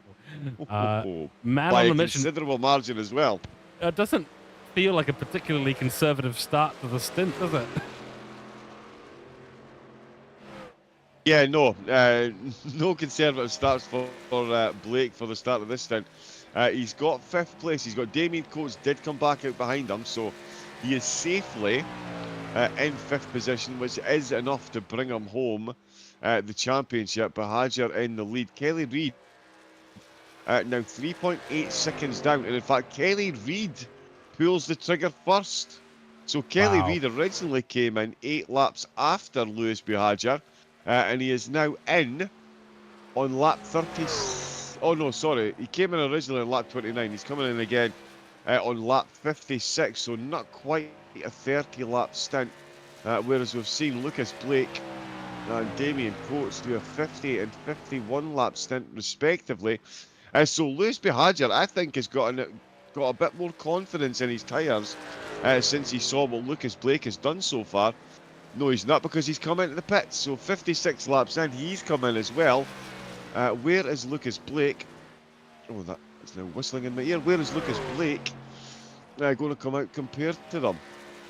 Man by on a the mission. considerable margin as well. It doesn't feel like a particularly conservative start to the stint, does it? Yeah, no. No conservative starts for Blake for the start of this stint. He's got 5th place. He's got Damien Coates did come back out behind him, so he is safely in 5th position, which is enough to bring him home the championship. Buerger in the lead. Kelly Reid now 3.8 seconds down, and in fact Kelly Reid pulls the trigger first. So Kelly Reid originally came in 8 laps after Lewis Buerger, and he is now in on lap 30. Oh no, sorry, he came in originally on lap 29. He's coming in again on lap 56, so not quite a 30 lap stint, whereas we've seen Lucas Blake and Damien Coates do a 50 and 51 lap stint respectively. So Lewis Buerger, I think, has got a bit more confidence in his tyres since he saw what Lucas Blake has done so far. No, he's not, because he's come into the pits. So 56 laps in, he's come in as well. Where is Lucas Blake? Oh, that's now whistling in my ear. Where is Lucas Blake going to come out compared to them?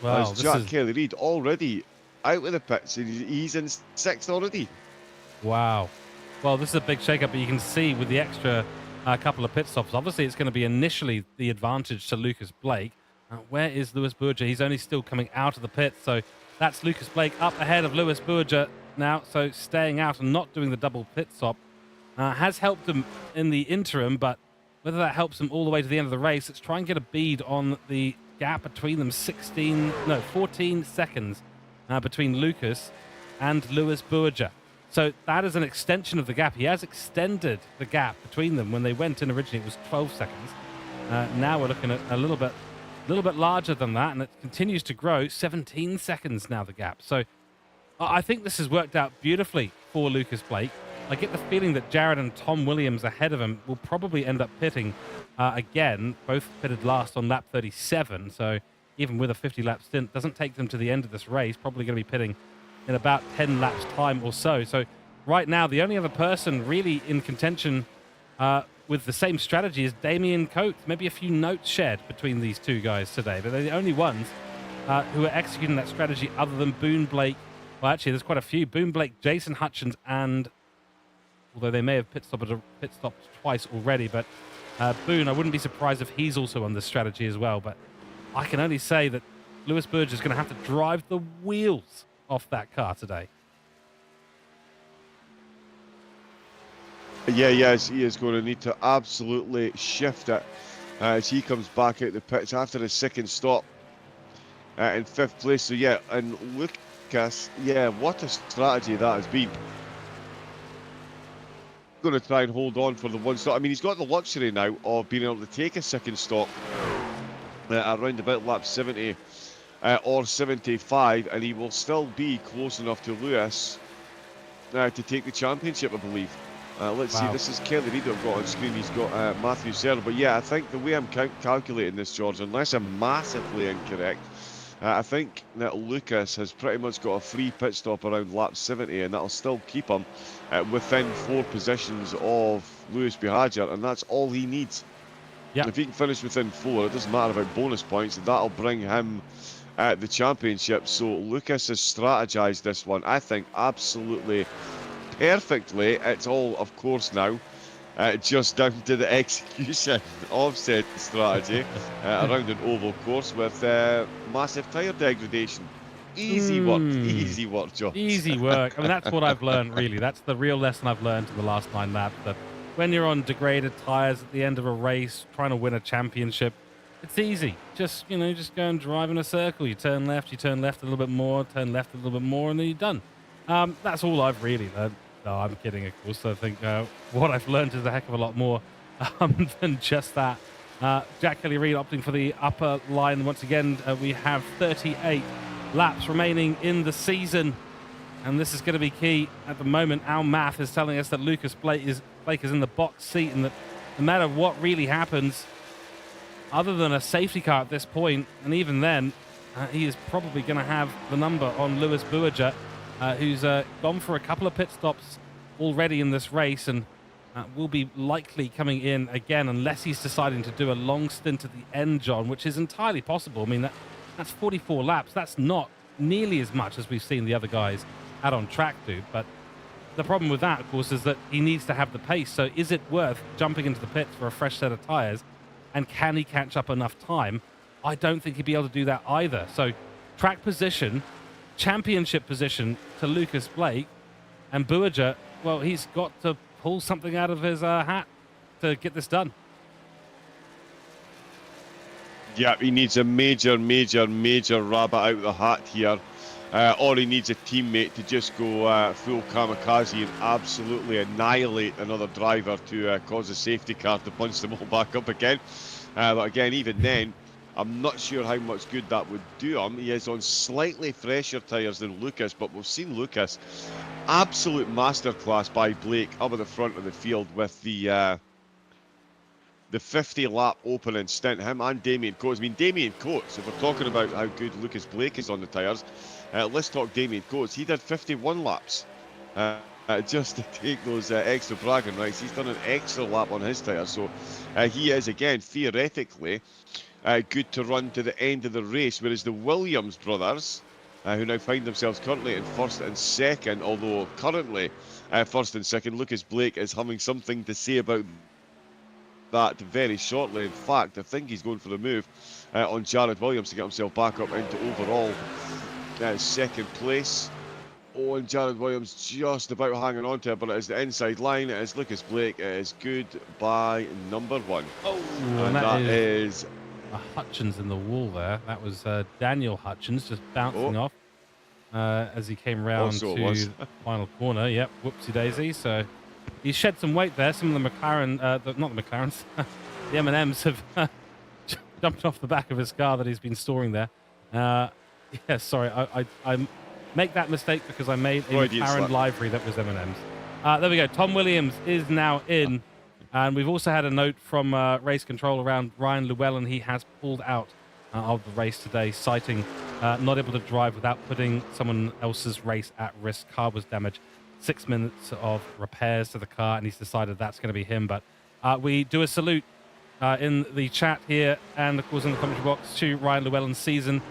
Wow, As Jack Kelly Reid already out of the pits, and he's in 6th already. Wow. Well, this is a big shake-up, but you can see with the extra couple of pit stops, obviously it's going to be initially the advantage to Lucas Blake. Where is Lewis Buerger? He's only still coming out of the pit, so that's Lucas Blake up ahead of Lewis Buerger now, so staying out and not doing the double pit stop has helped him in the interim, but whether that helps him all the way to the end of the race, let's try and get a bead on the gap between them. 14 seconds between Lucas and Lewis Buerger. So that is an extension of the gap. He has extended the gap between them. When they went in originally, it was 12 seconds. Now we're looking at a little bit larger than that, and it continues to grow. 17 seconds now, the gap. So I think this has worked out beautifully for Lucas Blake. I get the feeling that Jared and Tom Williams ahead of him will probably end up pitting again. Both pitted last on lap 37, so even with a 50-lap stint, doesn't take them to the end of this race. Probably going to be pitting in about 10 laps time or so. So right now, the only other person really in contention with the same strategy is Damien Coates. Maybe a few notes shared between these two guys today, but they're the only ones who are executing that strategy other than Boone Blake. Well, actually, there's quite a few. Boone Blake, Jason Hutchins, and although they may have pit stopped twice already, but Boone, I wouldn't be surprised if he's also on this strategy as well. But I can only say that Lewis Buerger is going to have to drive the wheels off that car today. Yeah, yes, he is going to need to absolutely shift it as he comes back out the pits after his 2nd stop in 5th place. So yeah, and Lucas, yeah, what a strategy that has been. Going to try and hold on for the 1 stop. I mean, he's got the luxury now of being able to take a 2nd stop around about lap 70 or 75, and he will still be close enough to Lewis to take the championship, I believe. Let's see, this is Kelly Reid I've got on screen. He's got Matthew Serra. But yeah, I think the way I'm calculating this, George, unless I'm massively incorrect, I think that Lucas has pretty much got a free pit stop around lap 70, and that'll still keep him within 4 positions of Lewis Buerger, and that's all he needs. Yeah. If he can finish within 4, it doesn't matter about bonus points, that'll bring him the championship. So Lucas has strategized this one, I think, absolutely perfectly. It's all, of course, now just down to the execution of said strategy around an oval course with massive tyre degradation. Easy work, John. Easy work. I mean, that's what I've learned, really. That's the real lesson I've learned in the last 9 laps, that when you're on degraded tyres at the end of a race, trying to win a championship, it's easy. Just, just go and drive in a circle. You turn left a little bit more, turn left a little bit more, and then you're done. That's all I've really learned. No, I'm kidding, of course. I think what I've learned is a heck of a lot more than just that. Jack Kelly-Reid opting for the upper line. Once again, we have 38 laps remaining in the season, and this is going to be key. At the moment, our math is telling us that Lucas Blake is in the box seat, and that no matter what really happens, other than a safety car at this point, and even then, he is probably going to have the number on Lewis Bourget, who's gone for a couple of pit stops already in this race, and will be likely coming in again unless he's deciding to do a long stint at the end, John, which is entirely possible. I mean, that's 44 laps. That's not nearly as much as we've seen the other guys out on track do. But the problem with that, of course, is that he needs to have the pace. So is it worth jumping into the pits for a fresh set of tyres? And can he catch up enough time? I don't think he'd be able to do that either. So track position, championship position to Lucas Blake, and Bourget, well, he's got to pull something out of his hat to get this done. Yeah, he needs a major rabbit out of the hat here. Or he needs a teammate to just go full kamikaze and absolutely annihilate another driver to cause a safety car to punch them all back up again. But again, even then, I'm not sure how much good that would do him. He is on slightly fresher tyres than Lucas, but we've seen Lucas. Absolute masterclass by Blake up at the front of the field with the 50-lap opening stint. Him and Damien Coates. I mean, Damien Coates, if we're talking about how good Lucas Blake is on the tyres, let's talk Damien Coates. He did 51 laps just to take those extra bragging rights. He's done an extra lap on his tyres. So he is, again, theoretically, good to run to the end of the race, whereas the Williams brothers, who now find themselves currently in first and second, although currently first and second, Lucas Blake is having something to say about that very shortly. In fact, I think he's going for the move on Jared Williams to get himself back up into overall second place. Oh, and Jared Williams just about hanging on to it, but it is the inside line. It is Lucas Blake. It is good by number 1. Oh, and that is a Hutchins in the wall there. That was Daniel Hutchins just bouncing off as he came round to the final corner. Yep, whoopsie daisy. So he shed some weight there. Some of the McLaren, not the McLarens, the M&Ms have jumped off the back of his car that he's been storing there. Yeah, sorry, I make that mistake because I made a McLaren livery that was M&Ms. There we go. Tom Williams is now in. And we've also had a note from race control around Ryan Llewellyn. He has pulled out of the race today, citing not able to drive without putting someone else's race at risk. Car was damaged. 6 minutes of repairs to the car, and he's decided that's going to be him. But we do a salute in the chat here and, of course, in the commentary box to Ryan Llewellyn's season.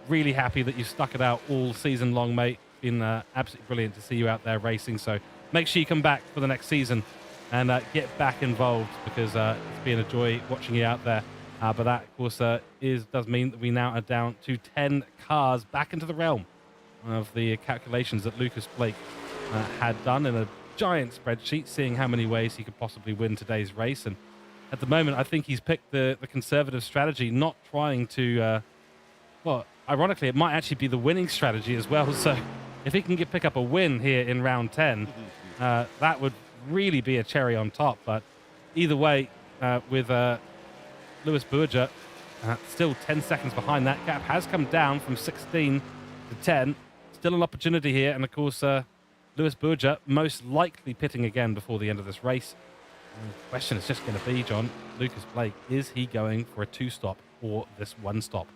Really happy that you stuck it out all season long, mate. Been absolutely brilliant to see you out there racing. So make sure you come back for the next season and get back involved, because it's been a joy watching you out there. But that, of course, does mean that we now are down to 10 cars back into the realm of the calculations that Lucas Blake had done in a giant spreadsheet, seeing how many ways he could possibly win today's race. And at the moment, I think he's picked the conservative strategy, not trying to... well, ironically, it might actually be the winning strategy as well. So if he can pick up a win here in round 10, that would really be a cherry on top. But either way, with Lewis Bourget still 10 seconds behind, that gap has come down from 16 to 10. Still an opportunity here, and of course Lewis Bourget most likely pitting again before the end of this race. The question is just going to be, John, Lucas Blake, is he going for a 2-stop or this 1-stop?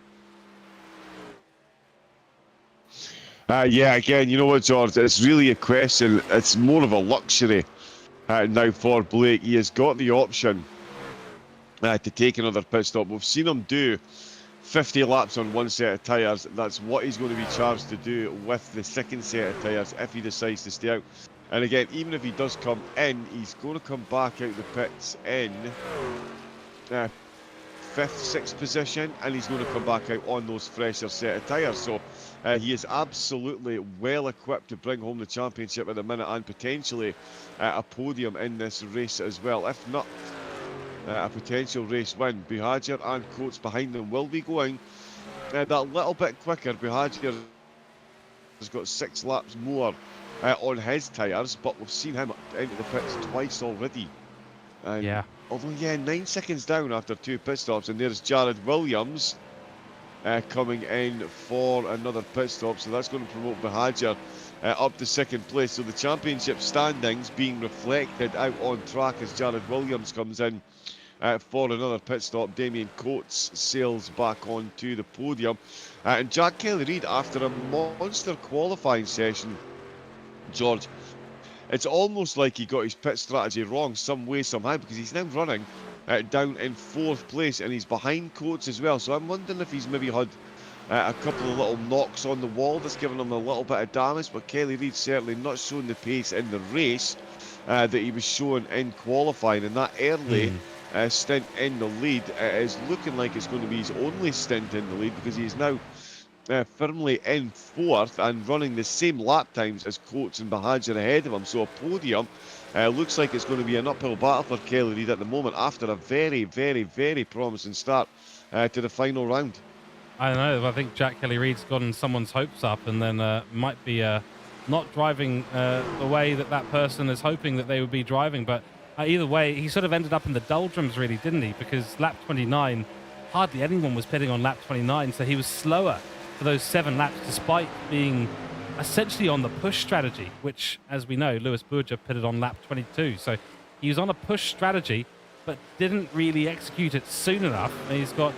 Yeah, again, you know what, George, it's really a question. It's more of a luxury now for Blake. He has got the option to take another pit stop. We've seen him do 50 laps on one set of tyres. That's what he's going to be charged to do with the second set of tyres if he decides to stay out. And again, even if he does come in, he's going to come back out the pits in 5th, 6th position, and he's going to come back out on those fresher set of tyres. So he is absolutely well equipped to bring home the championship at the minute, and potentially a podium in this race as well. If not a potential race win. Buhagiar and Coates behind them will be going that little bit quicker. Buhagiar has got 6 laps more on his tyres, but we've seen him into the pits twice already. And Yeah. although, 9 seconds down after 2 pit stops, and there's Jared Williams coming in for another pit stop, so that's going to promote Buhagiar up to 2nd place. So the championship standings being reflected out on track as Jared Williams comes in for another pit stop. Damien Coates sails back onto the podium, and Jack Kelly-Reid, after a monster qualifying session, George, it's almost like he got his pit strategy wrong some way, somehow, because he's now running down in 4th place, and he's behind Coates as well. So I'm wondering if he's maybe had a couple of little knocks on the wall that's given him a little bit of damage. But Kelly-Reid certainly not showing the pace in the race that he was showing in qualifying, and that early stint in the lead is looking like it's going to be his only stint in the lead, because he's now firmly in 4th and running the same lap times as Coates and Buhagiar ahead of him. So a podium looks like it's going to be an uphill battle for Kelly-Reid at the moment, after a very, very, very promising start to the final round. I don't know. I think Jack Kelly-Reid's gotten someone's hopes up, and then might be not driving the way that person is hoping that they would be driving. But either way, he sort of ended up in the doldrums, really, didn't he? Because lap 29, hardly anyone was pitting on lap 29, so he was slower for those 7 laps, despite being essentially on the push strategy, which, as we know, Lewis Bourgeois pitted on lap 22. So he was on a push strategy, but didn't really execute it soon enough. And he's got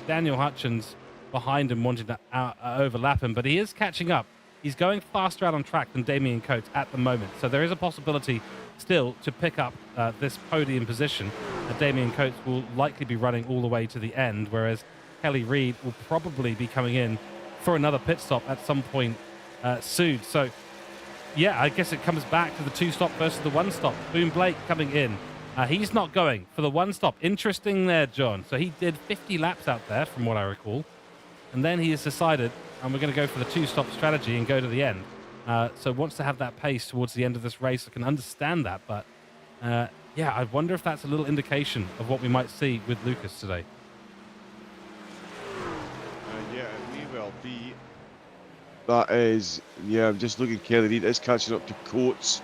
Daniel Hutchins behind him, wanting to overlap him, but he is catching up. He's going faster out on track than Damien Coates at the moment, so there is a possibility still to pick up this podium position. Damien Coates will likely be running all the way to the end, whereas Kelly-Reid will probably be coming in for another pit stop at some point soon. So yeah, I guess it comes back to the 2-stop versus the 1-stop. Boone Blake coming in. He's not going for the 1-stop. Interesting there, John. So he did 50 laps out there, from what I recall. And then he has decided, and we're going to go for the 2-stop strategy and go to the end. So wants to have that pace towards the end of this race. I can understand that, but yeah, I wonder if that's a little indication of what we might see with Lucas today. Yeah, it may well be. That is, yeah, I'm just looking. Kelly-Reid is catching up to Coates.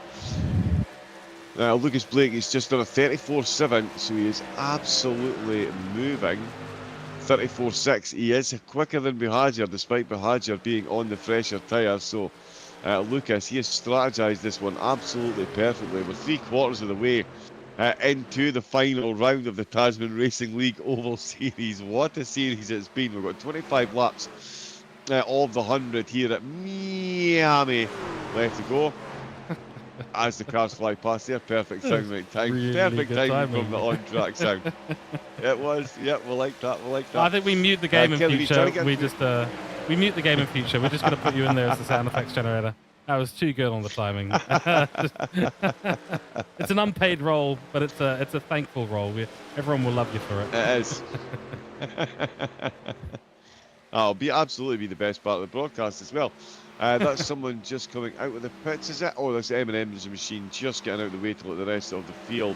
Lucas Blake is just on a 34.7, so he is absolutely moving. 34.6. He is quicker than Buhagiar, despite Buhagiar being on the fresher tyres. So Lucas, he has strategized this one absolutely perfectly. We're 3/4 of the way into the final round of the Tasman Racing League Oval Series. What a series it's been. We've got 25 laps of the 100 here at Miami left to go. As the cars fly past there, perfect sounding time. Really Perfect good timing timing. from the on-track sound. It was, yeah, we like that, we like that. I think we mute the game in Kelly-Reid, try future. to get We mute the game in future. We're just going to put you in there as the sound effects generator. That was too good on the timing. It's an unpaid role, but it's a thankful role. Everyone will love you for it. It is. It'll absolutely be the best part of the broadcast as well. That's someone just coming out of the pits, is it? Oh, that's M&M's machine just getting out of the way to let the rest of the field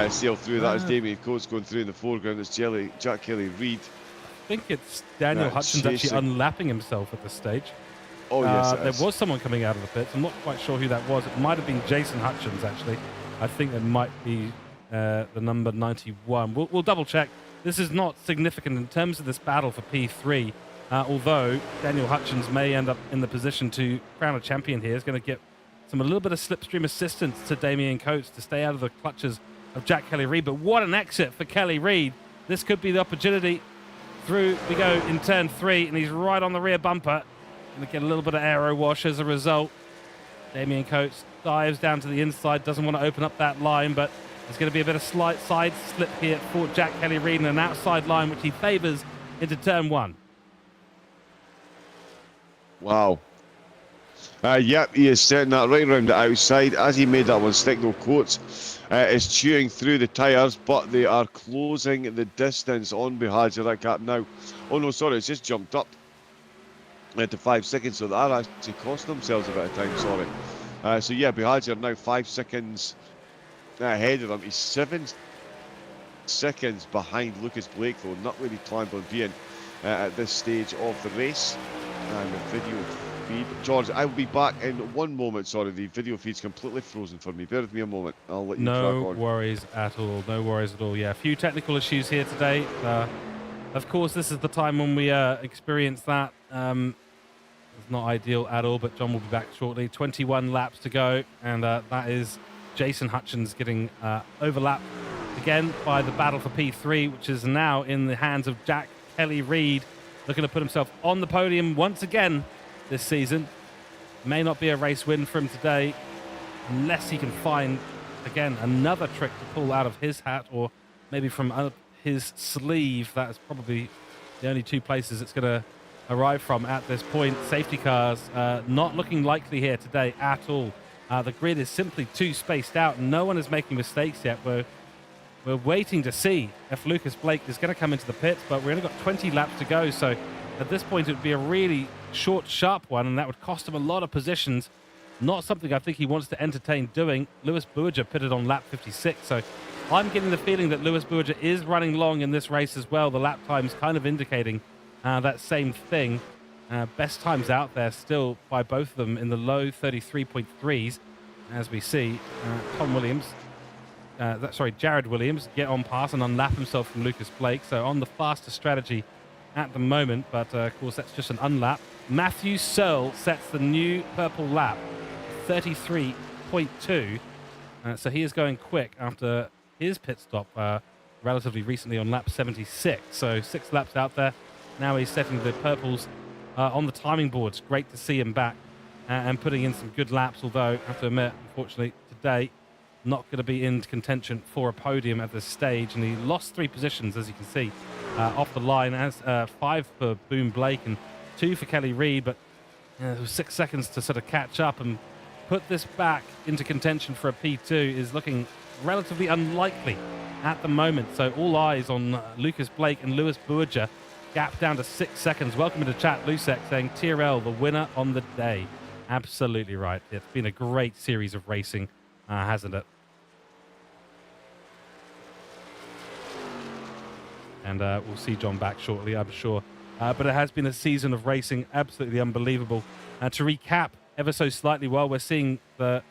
sail through. That is Damien Coates going through in the foreground. It's Jack Kelly-Reid. I think it's Daniel Hutchins chasing. actually unlapping himself at this stage. Oh, yes, it is. There was someone coming out of the pits. I'm not quite sure who that was. It might have been Jason Hutchins, actually. I think it might be the number 91. We'll double check. This is not significant in terms of this battle for P3. Although Daniel Hutchins may end up in the position to crown a champion here. He's going to get a little bit of slipstream assistance to Damien Coates to stay out of the clutches of Jack Kelly-Reid. But what an exit for Kelly-Reid. This could be the opportunity. Through we go in turn 3, and he's right on the rear bumper. Going to get a little bit of aero wash as a result. Damien Coates dives down to the inside, doesn't want to open up that line, but There's going to be a bit of slight side slip here for Jack Kelly-Reid and an outside line which he favours into turn 1. Wow. Yep, he is setting that right around the outside. As he made that one stick, no Coates is chewing through the tyres, but they are closing the distance on Buhagiar that gap now. Oh no, sorry, it's just jumped up to 5 seconds, so that actually cost themselves a bit of time, sorry. So yeah, Buhagiar now 5 seconds ahead of him. He's 7 seconds behind Lucas Blake, though, not really being at this stage of the race. And the video feed, George, I will be back in 1 moment. Sorry, the video feed's completely frozen for me. Bear with me a moment. I'll let you crack on. No worries at all. No worries at all. Yeah, a few technical issues here today. Of course, this is the time when we experience that. It's not ideal at all, but John will be back shortly. 21 laps to go, and that is Jason Hutchins getting overlapped again by the battle for P3, which is now in the hands of Jack Kelly-Reid, looking to put himself on the podium once again this season. May not be a race win for him today, unless he can find, again, another trick to pull out of his hat, or maybe from his sleeve. That is probably the only 2 places it's going to arrive from at this point. Safety cars not looking likely here today at all. The grid is simply too spaced out, and no one is making mistakes yet. We're waiting to see if Lucas Blake is going to come into the pits, but we've only got 20 laps to go, so at this point it would be a really short, sharp one, and that would cost him a lot of positions. Not something I think he wants to entertain doing. Lewis Buerger pitted on lap 56, so I'm getting the feeling that Lewis Buerger is running long in this race as well. The lap times kind of indicating that same thing. Best times out there still by both of them in the low 33.3s, as we see Jared Williams get on pass and unlap himself from Lucas Blake. So on the faster strategy at the moment, but of course that's just an unlap. Matthew Searle sets the new purple lap, 33.2. So he is going quick after his pit stop relatively recently on lap 76. So 6 laps out there. Now he's setting the purples on the timing boards. Great to see him back and putting in some good laps, although I have to admit, unfortunately, today, not going to be in contention for a podium at this stage. And he lost 3 positions, as you can see, off the line, as 5 for Boom Blake and 2 for Kelly-Reid. But there was 6 seconds to sort of catch up and put this back into contention for a P2 is looking relatively unlikely at the moment. So all eyes on Lucas Blake and Lewis Buerger. Gap down to 6 seconds. Welcome into chat, Lusek saying TRL, the winner on the day. Absolutely right. It's been a great series of racing, hasn't it? And we'll see John back shortly, I'm sure. But it has been a season of racing, absolutely unbelievable. To recap ever so slightly, while we're seeing the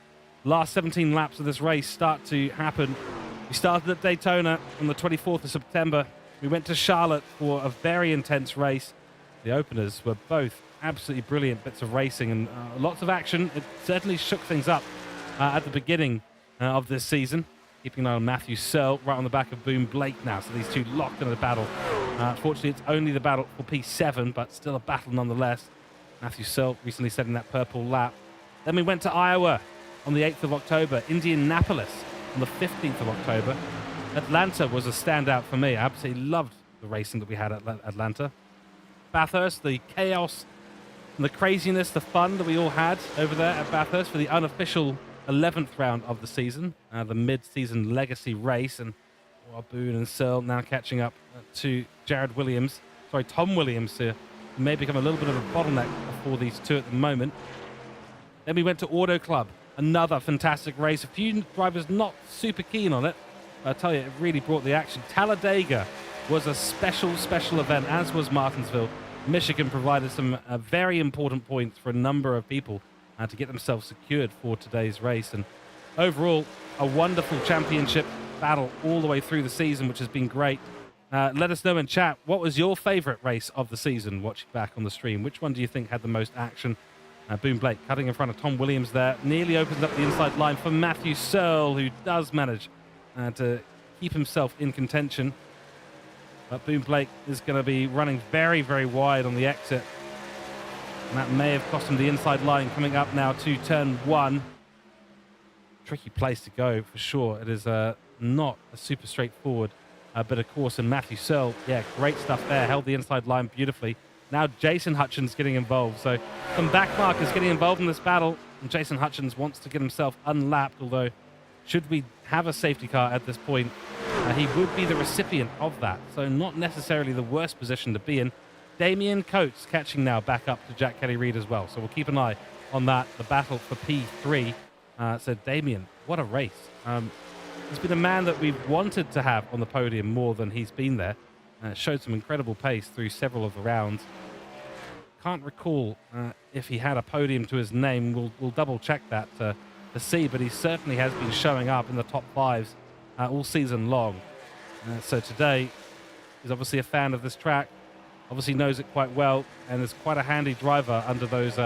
last 17 laps of this race start to happen, we started at Daytona on the 24th of September. We went to Charlotte for a very intense race. The openers were both absolutely brilliant bits of racing and lots of action. It certainly shook things up at the beginning of this season. Keeping an eye on Matthew Searle right on the back of Boom Blake now. So these two locked in a battle. Fortunately, it's only the battle for P7, but still a battle nonetheless. Matthew Searle recently setting that purple lap. Then we went to Iowa on the 8th of October. Indianapolis on the 15th of October. Atlanta was a standout for me. I absolutely loved the racing that we had at Atlanta. Bathurst, the chaos and the craziness, the fun that we all had over there at Bathurst for the unofficial 11th round of the season, the mid-season legacy race. And Boone and Searle now catching up to Tom Williams, who may become a little bit of a bottleneck for these two at the moment. Then we went to Auto Club, another fantastic race. A few drivers not super keen on it. I tell you, it really brought the action. Talladega was a special event, as was Martinsville. Michigan provided some very important points for a number of people to get themselves secured for today's race. And overall, a wonderful championship battle all the way through the season, which has been great. Let us know in chat, what was your favorite race of the season watching back on the stream? Which one do you think had the most action? Boom Blake cutting in front of Tom Williams there. Nearly opens up the inside line for Matthew Searle, who does manage to keep himself in contention. But Boom Blake is going to be running very, very wide on the exit. And that may have cost him the inside line coming up now to turn 1. Tricky place to go for sure. It is not a super straightforward bit of course. And Matthew Searle, yeah, great stuff there. Held the inside line beautifully. Now Jason Hutchins getting involved. So some back markers getting involved in this battle. And Jason Hutchins wants to get himself unlapped, although should we have a safety car at this point, he would be the recipient of that. So not necessarily the worst position to be in. Damien Coates catching now back up to Jack Kelly-Reid as well. So we'll keep an eye on that, the battle for P3. So Damien, what a race. He's been a man that we've wanted to have on the podium more than he's been there. Showed some incredible pace through several of the rounds. Can't recall if he had a podium to his name. We'll double check that to see, but he certainly has been showing up in the top fives all season long. So today, he's obviously a fan of this track, obviously knows it quite well, and is quite a handy driver under those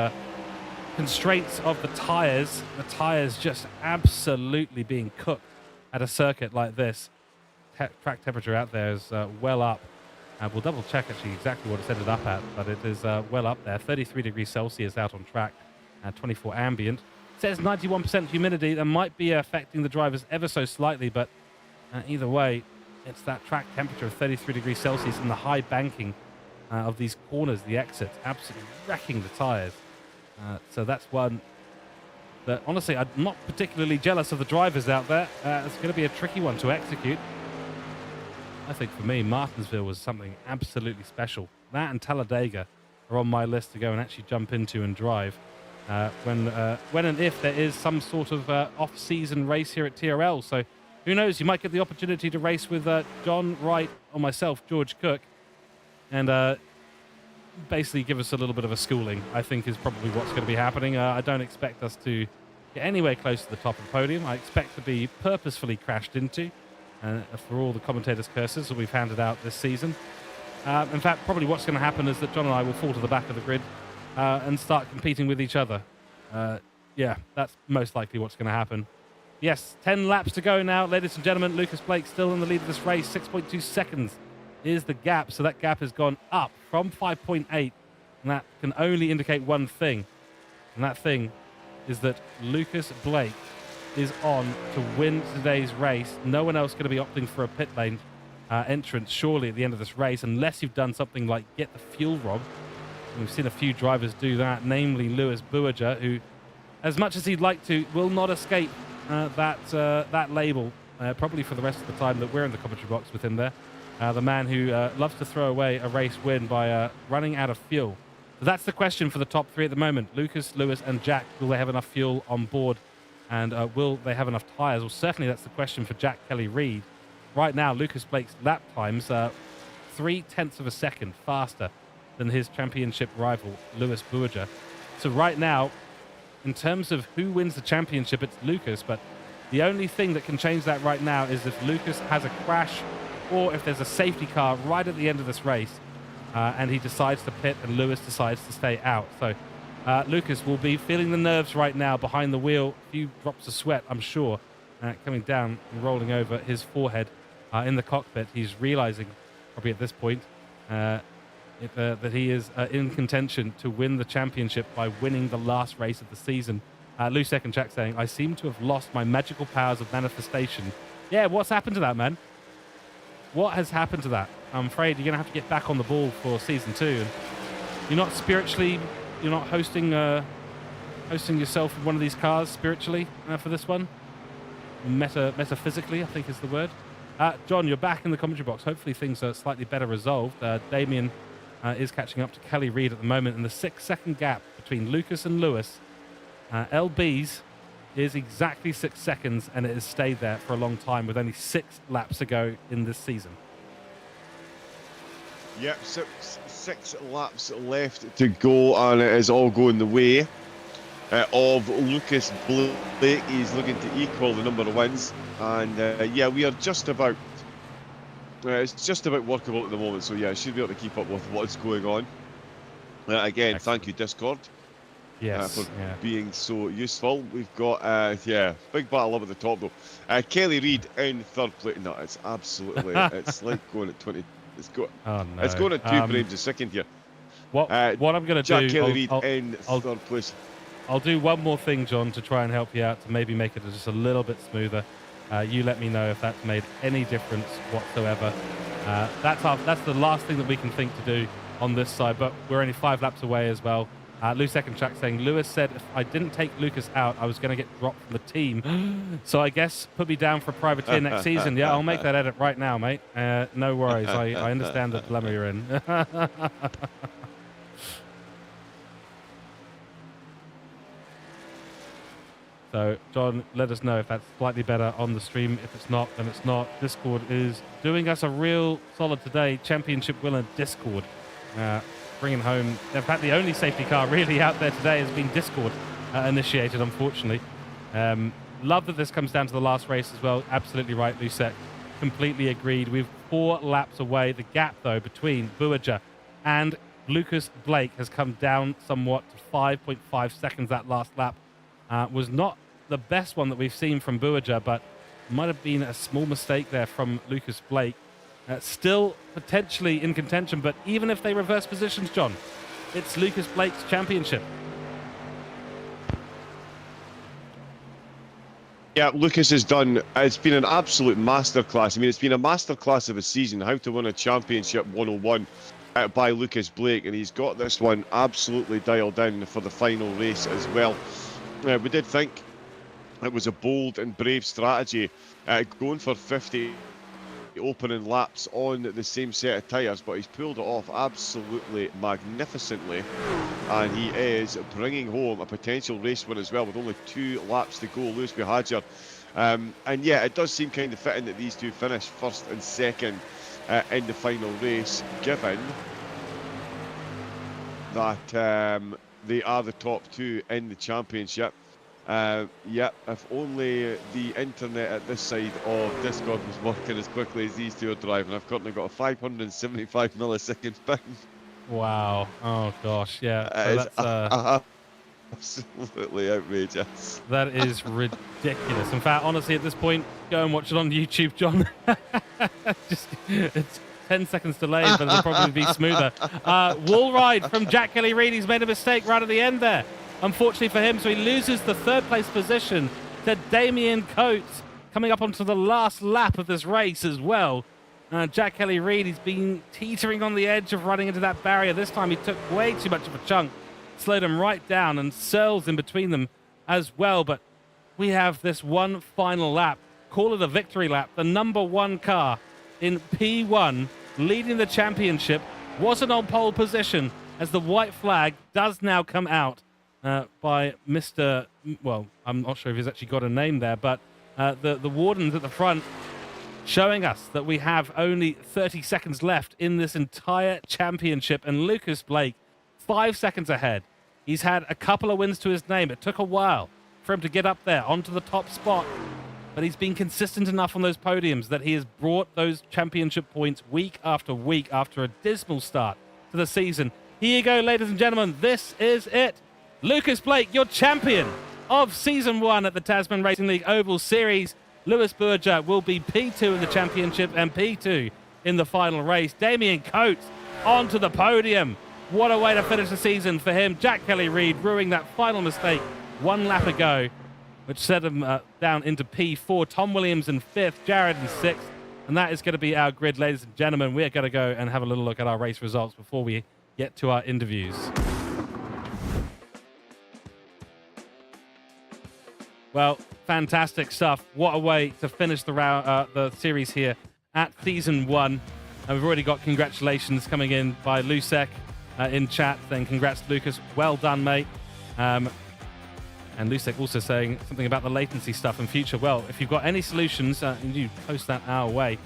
constraints of the tyres. The tyres just absolutely being cooked at a circuit like this. Track temperature out there is well up. We'll double check actually exactly what it's ended up at, but it is well up there. 33 degrees Celsius out on track, 24 ambient. It says 91% humidity. That might be affecting the drivers ever so slightly, but either way, it's that track temperature of 33 degrees Celsius and the high banking of these corners, the exits, absolutely wrecking the tyres. So that's one that, honestly, I'm not particularly jealous of the drivers out there. It's going to be a tricky one to execute. I think for me, Martinsville was something absolutely special. That and Talladega are on my list to go and actually jump into and drive when and if there is some sort of off-season race here at TRL. So who knows, you might get the opportunity to race with John, Wright, or myself, George Cooke, and basically give us a little bit of a schooling, I think is probably what's going to be happening. I don't expect us to get anywhere close to the top of the podium. I expect to be purposefully crashed into for all the commentators' curses that we've handed out this season. In fact, probably what's going to happen is that John and I will fall to the back of the grid and start competing with each other. Yeah, that's most likely what's going to happen. Yes, 10 laps to go now, ladies and gentlemen. Lucas Blake still in the lead of this race. 6.2 seconds is the gap. So that gap has gone up from 5.8. And that can only indicate one thing. And that thing is that Lucas Blake is on to win today's race. No one else going to be opting for a pit lane entrance, surely, at the end of this race, unless you've done something like get the fuel rob. And we've seen a few drivers do that, namely Lewis Buerger, who, as much as he'd like to, will not escape that label, probably for the rest of the time that we're in the commentary box with him there. The man who loves to throw away a race win by running out of fuel. So that's the question for the top three at the moment. Lucas, Lewis, and Jack. Will they have enough fuel on board? And will they have enough tyres? Well, certainly that's the question for Jack Kelly-Reid. Right now, Lucas Blake's lap times 0.3 of a second faster than his championship rival, Lewis Buerger. So right now, in terms of who wins the championship, it's Lucas. But the only thing that can change that right now is if Lucas has a crash or if there's a safety car right at the end of this race and he decides to pit and Lewis decides to stay out. So Lucas will be feeling the nerves right now behind the wheel. A few drops of sweat, I'm sure, coming down and rolling over his forehead in the cockpit. He's realizing, probably at this point, that he is in contention to win the championship by winning the last race of the season. Loose second Jack saying, I seem to have lost my magical powers of manifestation. Yeah, what's happened to that, man? What has happened to that? I'm afraid you're going to have to get back on the ball for season 2. And you're not spiritually, you're not hosting yourself in one of these cars spiritually for this one. Metaphysically, I think is the word. John, you're back in the commentary box. Hopefully things are slightly better resolved. Damien is catching up to Kelly-Reid at the moment, and the 6-second gap between Lucas and Lewis, LB's, is exactly 6 seconds, and it has stayed there for a long time with only 6 laps to go in this season. Yep, six laps left to go, and it is all going the way of Lucas Blake. He's looking to equal the number of wins, and yeah, we are just about. It's just about workable at the moment, so yeah, I should be able to keep up with what's going on. Again, Excellent. Thank you, Discord. Yes, For being so useful. We've got, yeah, big battle up at the top though. Kelly-Reid in third place. No, it's absolutely, it's like going at 20. It's going at 2 frames a second here. What I'm going to do, Jack Kelly-Reid in third place. I'll do one more thing, John, to try and help you out to maybe make it just a little bit smoother. You let me know if that's made any difference whatsoever. That's the last thing that we can think to do on this side, but we're only 5 laps away as well. Lewis second track saying, Lewis said if I didn't take Lucas out, I was going to get dropped from the team. So I guess put me down for privateer next season. Yeah, I'll make that edit right now, mate. No worries. I understand the dilemma you're in. So, John, let us know if that's slightly better on the stream. If it's not, then it's not. Discord is doing us a real solid today. Championship winner Discord. Bringing home, in fact, the only safety car really out there today has been Discord initiated, unfortunately. Love that this comes down to the last race as well. Absolutely right, Lucek. Completely agreed. We've 4 laps away. The gap, though, between Buerger and Lucas Blake has come down somewhat to 5.5 seconds. That last lap was not the best one that we've seen from Buerger, but might have been a small mistake there from Lucas Blake. Still potentially in contention, but even if they reverse positions, John, it's Lucas Blake's championship. Yeah, Lucas has done, it's been an absolute masterclass. I mean, it's been a masterclass of a season, how to win a championship 101 by Lucas Blake, and he's got this one absolutely dialed in for the final race as well. We did think it was a bold and brave strategy going for 50 opening laps on the same set of tyres, but he's pulled it off absolutely magnificently, and he is bringing home a potential race win as well with only 2 laps to go. Lewis Buerger, and yeah, it does seem kind of fitting that these two finish first and second in the final race, given that they are the top 2 in the championship. Yeah, if only the internet at this side of Discord was working as quickly as these two are driving. I've currently got a 575 millisecond ping. Wow. Oh, gosh. Yeah. So that's absolutely outrageous. That is ridiculous. In fact, honestly, at this point, go and watch it on YouTube, John. It's 10 seconds delayed, but it'll probably be smoother. Wall ride from Jack Kelly Reid. He's made a mistake right at the end there. Unfortunately for him, so he loses the 3rd place position to Damien Coates, coming up onto the last lap of this race as well. Jack Kelly Reid, he's been teetering on the edge of running into that barrier. This time he took way too much of a chunk, slowed him right down, and Searles in between them as well. But we have this one final lap. Call it a victory lap. The number 1 car in P1 leading the championship wasn't on pole position, as the white flag does now come out by Mr. Well, I'm not sure if he's actually got a name there, but the wardens at the front showing us that we have only 30 seconds left in this entire championship, and Lucas Blake 5 seconds ahead. He's had a couple of wins to his name. It took a while for him to get up there onto the top spot, but he's been consistent enough on those podiums that he has brought those championship points week after week after a dismal start to the season. Here you go, ladies and gentlemen. This is it. Lucas Blake, your champion of Season 1 at the Tasman Racing League Oval Series. Lewis Buerger will be P2 in the championship and P2 in the final race. Damien Coates onto the podium. What a way to finish the season for him. Jack Kelly Reid ruining that final mistake 1 lap ago, which set him down into P4. Tom Williams in 5th, Jared in 6th. And that is going to be our grid, ladies and gentlemen. We're going to go and have a little look at our race results before we get to our interviews. Well, fantastic stuff. What a way to finish the series here at Season 1. And we've already got congratulations coming in by Lucek in chat, saying congrats, Lucas. Well done, mate. And Lucek also saying something about the latency stuff in future. Well, if you've got any solutions, you post that our way.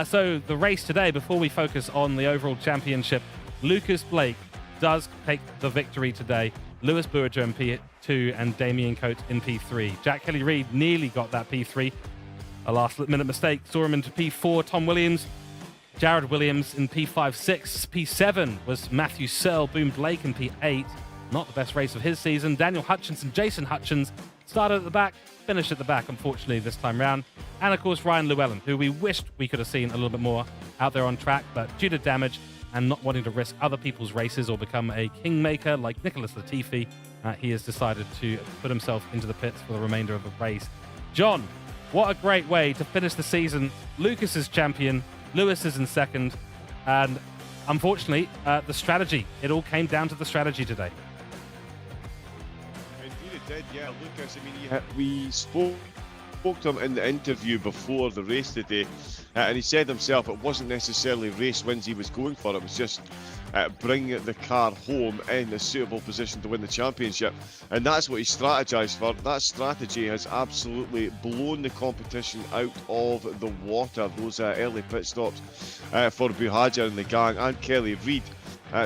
So the race today, before we focus on the overall championship, Lucas Blake does take the victory today. Lewis Buerger in P2 and Damien Coates in P3. Jack Kelly Reid nearly got that P3. A last-minute mistake saw him into P4. Tom Williams, Jared Williams in P5, 6. P7 was Matthew Searle. Boone Blake in P8. Not the best race of his season. Daniel Hutchinson, Jason Hutchins started at the back, finished at the back, unfortunately, this time round. And, of course, Ryan Llewellyn, who we wished we could have seen a little bit more out there on track, but due to damage and not wanting to risk other people's races or become a kingmaker like Nicholas Latifi, he has decided to put himself into the pits for the remainder of the race. John, what a great way to finish the season. Lucas is champion, Lewis is in second, and unfortunately, the strategy. It all came down to the strategy today. Indeed it did, yeah. Lucas, I mean, we spoke to him in the interview before the race today, and he said himself it wasn't necessarily race wins he was going for, it was just bring the car home in a suitable position to win the championship, and that's what he strategized for. That strategy has absolutely blown the competition out of the water. Those early pit stops for Buhaja and the gang, and Kelly Reid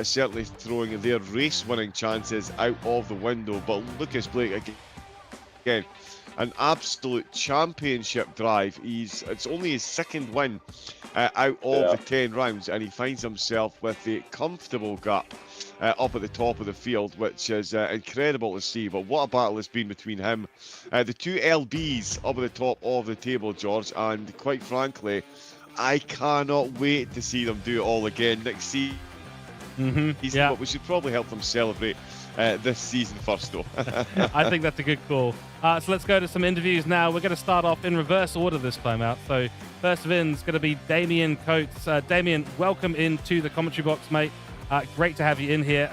certainly throwing their race winning chances out of the window. But Lucas Blake again, an absolute championship drive. It's only his second win out of the 10 rounds, and he finds himself with a comfortable gap up at the top of the field, which is incredible to see. But what a battle it's been between him, the two LBs up at the top of the table, George, and quite frankly, I cannot wait to see them do it all again next season. Yeah. But we should probably help them celebrate this season first, though. I think that's a good call. So let's go to some interviews now. We're going to start off in reverse order this time out. So first of in is going to be Damien Coates. Damien, welcome into the commentary box, mate. Great to have you in here.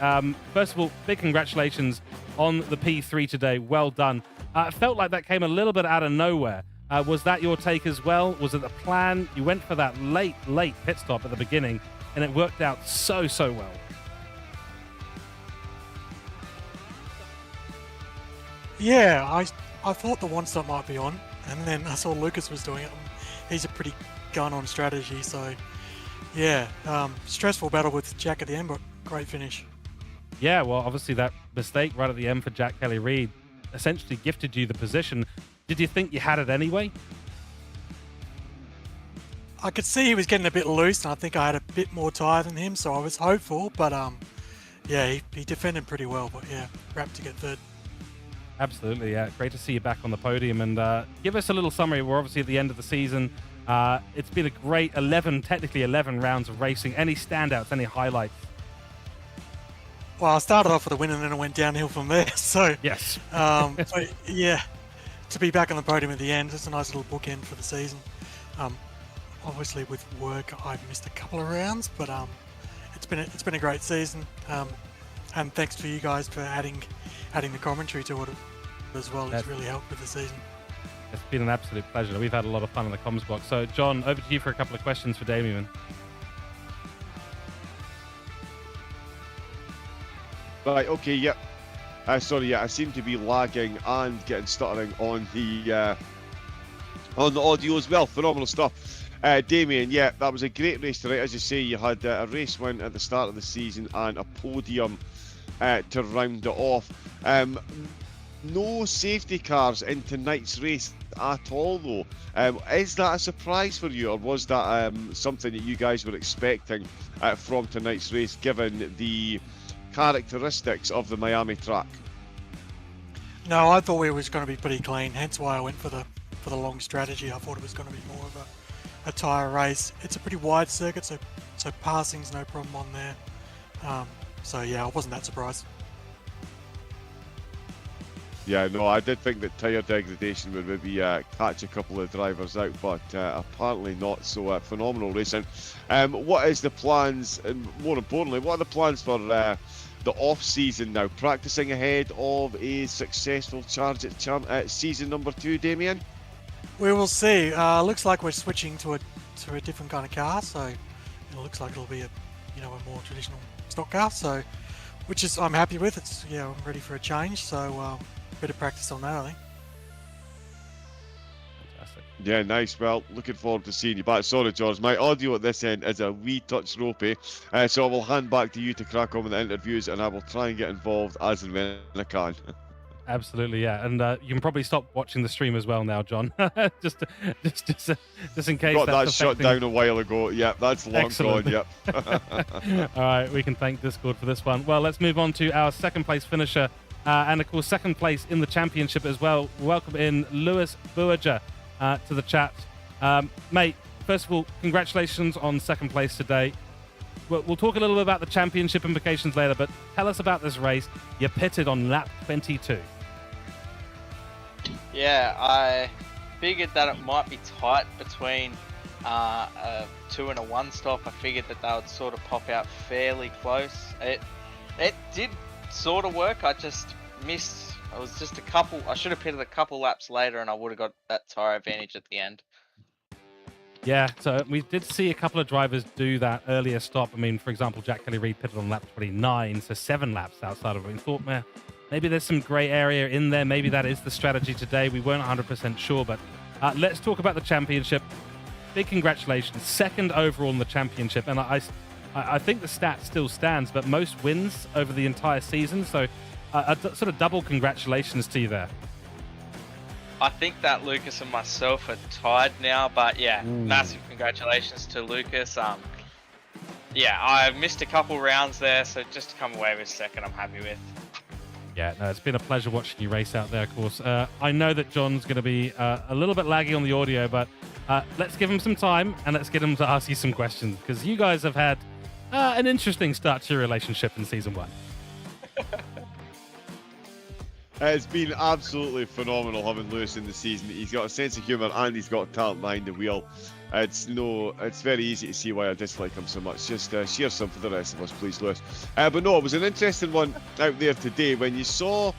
First of all, big congratulations on the P3 today. Well done. It felt like that came a little bit out of nowhere. Was that your take as well? Was it the plan? You went for that late pit stop at the beginning, and it worked out so well. Yeah, I thought the one stop might be on, and then I saw Lucas was doing it. He's a pretty gun-on strategy, so yeah, stressful battle with Jack at the end, but great finish. Yeah, well, obviously that mistake right at the end for Jack Kelly Reid essentially gifted you the position. Did you think you had it anyway? I could see he was getting a bit loose, and I think I had a bit more tyre than him, so I was hopeful, but yeah, he defended pretty well, but yeah, wrapped to get third. Absolutely, yeah. Great to see you back on the podium. And give us a little summary. We're obviously at the end of the season. It's been a great technically 11 rounds of racing. Any standouts, any highlights? Well, I started off with a win, and then it went downhill from there. So Yes. so, yeah, to be back on the podium at the end, it's a nice little bookend for the season. Obviously, with work, I've missed a couple of rounds, but it's been a great season. And thanks to you guys for adding the commentary to it as well. It's really helped with the season. It's been an absolute pleasure. We've had a lot of fun in the comms box. So, John, over to you for a couple of questions for Damien. Right, okay, yep. Sorry, yeah, I seem to be lagging and getting stuttering on the audio as well. Phenomenal stuff. Damien, yeah, that was a great race tonight. As you say, you had a race win at the start of the season and a podium to round it off. No safety cars in tonight's race at all, though. Is that a surprise for you, or was that something that you guys were expecting from tonight's race, given the characteristics of the Miami track? No, I thought it was going to be pretty clean, hence why I went for the long strategy. I thought it was going to be more of a tyre race. It's a pretty wide circuit, so passing's no problem on there. So yeah, I wasn't that surprised. Yeah, no, I did think that tyre degradation would maybe catch a couple of drivers out, but apparently not. So phenomenal racing. What is the plans, and more importantly, what are the plans for the off-season now? Practicing ahead of a successful charge at season number 2, Damien? We will see. Looks like we're switching to a different kind of car, so it looks like it'll be a more traditional stock car. So, which is I'm happy with. I'm ready for a change. So. Bit of practice on that, I think. Fantastic. Yeah, nice. Well, looking forward to seeing you back. Sorry, George, my audio at this end is a wee touch ropey, so I will hand back to you to crack on with the interviews, and I will try and get involved as and when I can. Absolutely, yeah. And you can probably stop watching the stream as well now, John. just in case. Got that shut down a while ago. Yep, that's long Excellent. gone. Yep. All right, we can thank Discord for this one. Well, let's move on to our second place finisher. And of course, second place in the championship as well. Welcome in Lewis Buhaja to the chat. Mate, first of all, congratulations on second place today. We'll talk a little bit about the championship implications later, but tell us about this race. You pitted on lap 22. Yeah, I figured that it might be tight between a 2 and a 1 stop. I figured that they would sort of pop out fairly close. It did sort of work. I just missed. It was just a couple. I should have pitted a couple laps later, and I would have got that tyre advantage at the end. Yeah, so we did see a couple of drivers do that earlier stop. I mean, for example, Jack Kelly-Reid pitted on lap 29, so 7 laps outside of it. We thought, man, maybe there's some grey area in there. Maybe that is the strategy today. We weren't 100% sure, but let's talk about the championship. Big congratulations. 2nd overall in the championship. And I think the stat still stands, but most wins over the entire season. So a sort of double congratulations to you there. I think that Lucas and myself are tied now, but yeah, massive congratulations to Lucas. Yeah, I missed a couple rounds there, so just to come away with 2nd, I'm happy with. Yeah, no, it's been a pleasure watching you race out there, of course. I know that John's going to be a little bit laggy on the audio, but let's give him some time and let's get him to ask you some questions, because you guys have had an interesting start to your relationship in Season 1. It's been absolutely phenomenal having Lewis in the season. He's got a sense of humour and he's got talent behind the wheel. It's very easy to see why I dislike him so much. Just share some for the rest of us, please, Lewis. But no, it was an interesting one out there today when you saw.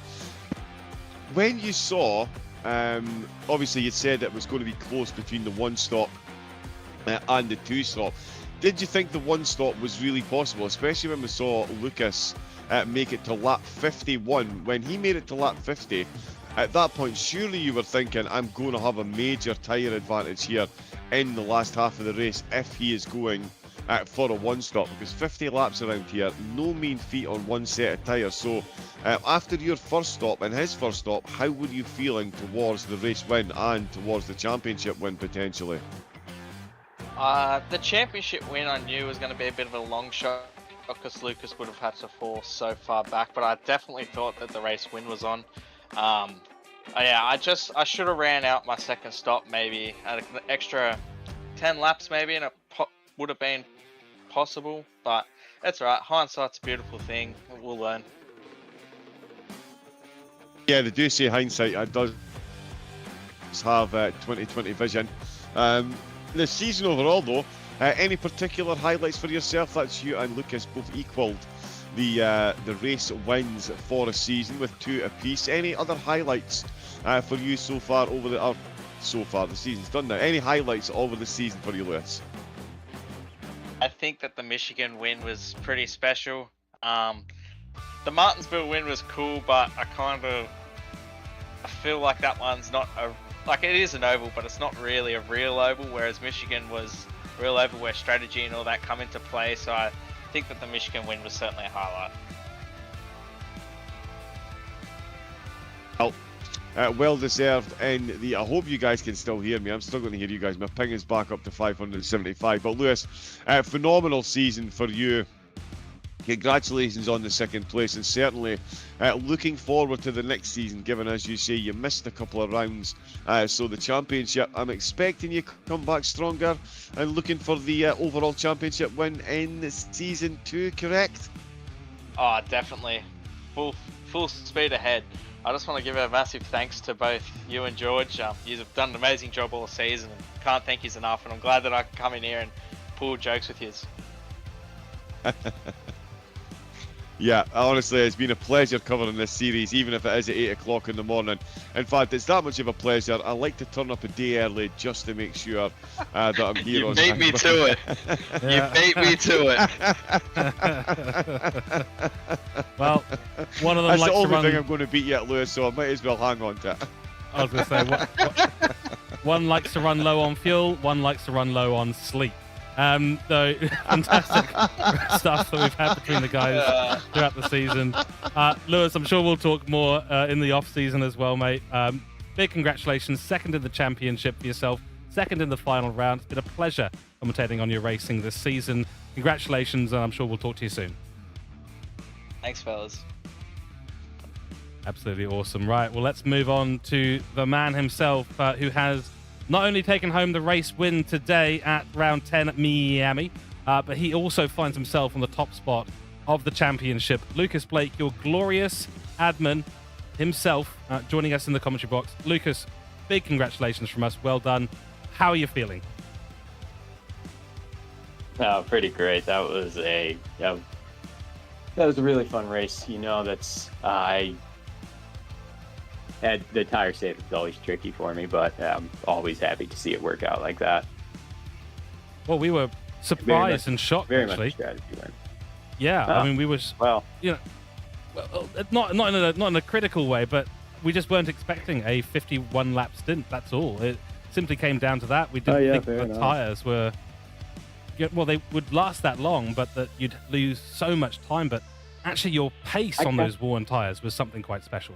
Obviously, you said it was going to be close between the 1 stop and the 2 stop. Did you think the 1 stop was really possible, especially when we saw Lucas make it to lap 51? When he made it to lap 50, at that point, surely you were thinking, I'm going to have a major tyre advantage here in the last half of the race if he is going for a 1 stop, because 50 laps around here, no mean feat on one set of tyres. So after your first stop and his first stop, how were you feeling towards the race win and towards the championship win potentially? The championship win I knew was going to be a bit of a long shot, because Lucas would have had to fall so far back, but I definitely thought that the race win was on. Yeah, I should have ran out my 2nd stop maybe an extra 10 laps maybe, and it would have been possible, but that's alright. Hindsight's a beautiful thing. We'll learn. Yeah, they do say hindsight does have 20/20 vision. The season overall though, any particular highlights for yourself? That's you and Lucas both equalled the race wins for a season with 2 apiece. Any other highlights for you so far the season's done now? Any highlights over the season for you, Lewis? I think that the Michigan win was pretty special. The Martinsville win was cool, but I feel like that one's not it is an oval, but it's not really a real oval, whereas Michigan was real oval where strategy and all that come into play. So I think that the Michigan win was certainly a highlight. Well deserved. And I hope you guys can still hear me. I'm struggling to hear you guys. My ping is back up to 575. But Lewis, phenomenal season for you. Congratulations on the 2nd place, and certainly looking forward to the next season, given, as you say, you missed a couple of rounds. So the championship, I'm expecting you to come back stronger and looking for the overall championship win in season 2, correct? Oh, definitely. Full speed ahead. I just want to give a massive thanks to both you and George. You have done an amazing job all season, and can't thank you enough, and I'm glad that I can come in here and pull jokes with you. Yeah, honestly, it's been a pleasure covering this series, even if it is at 8 o'clock in the morning. In fact, it's that much of a pleasure. I like to turn up a day early just to make sure that I'm here on time. You beat me to it. You beat me to it. Well, one of them That's likes the only to run... thing I'm going to beat you at, Lewis, so I might as well hang on to it. I was going to say, one likes to run low on fuel, one likes to run low on sleep. So fantastic stuff that we've had between the guys throughout the season. Lewis, I'm sure we'll talk more in the off season as well, mate. Big congratulations, 2nd in the championship for yourself, 2nd in the final round. It's been a pleasure commentating on your racing this season. Congratulations, and I'm sure we'll talk to you soon. Thanks, fellas. Absolutely awesome. Right, well, let's move on to the man himself, who has not only taken home the race win today at round 10 at Miami, but he also finds himself on the top spot of the championship. Lucas Blake, your glorious admin himself, joining us in the commentary box. Lucas, big congratulations from us. Well done. How are you feeling? Oh, pretty great. That was a really fun race. I had the tire save is always tricky for me, but I'm always happy to see it work out like that. Well, we were surprised and shocked, Very actually. much strategy win. Yeah, Oh, I mean, we were, well, not in a critical way, but we just weren't expecting a 51 lap stint. That's all. It simply came down to that. We didn't think fair the enough. tires were, well, they would last that long, but that you'd lose so much time. But actually, your pace on those worn tires was something quite special.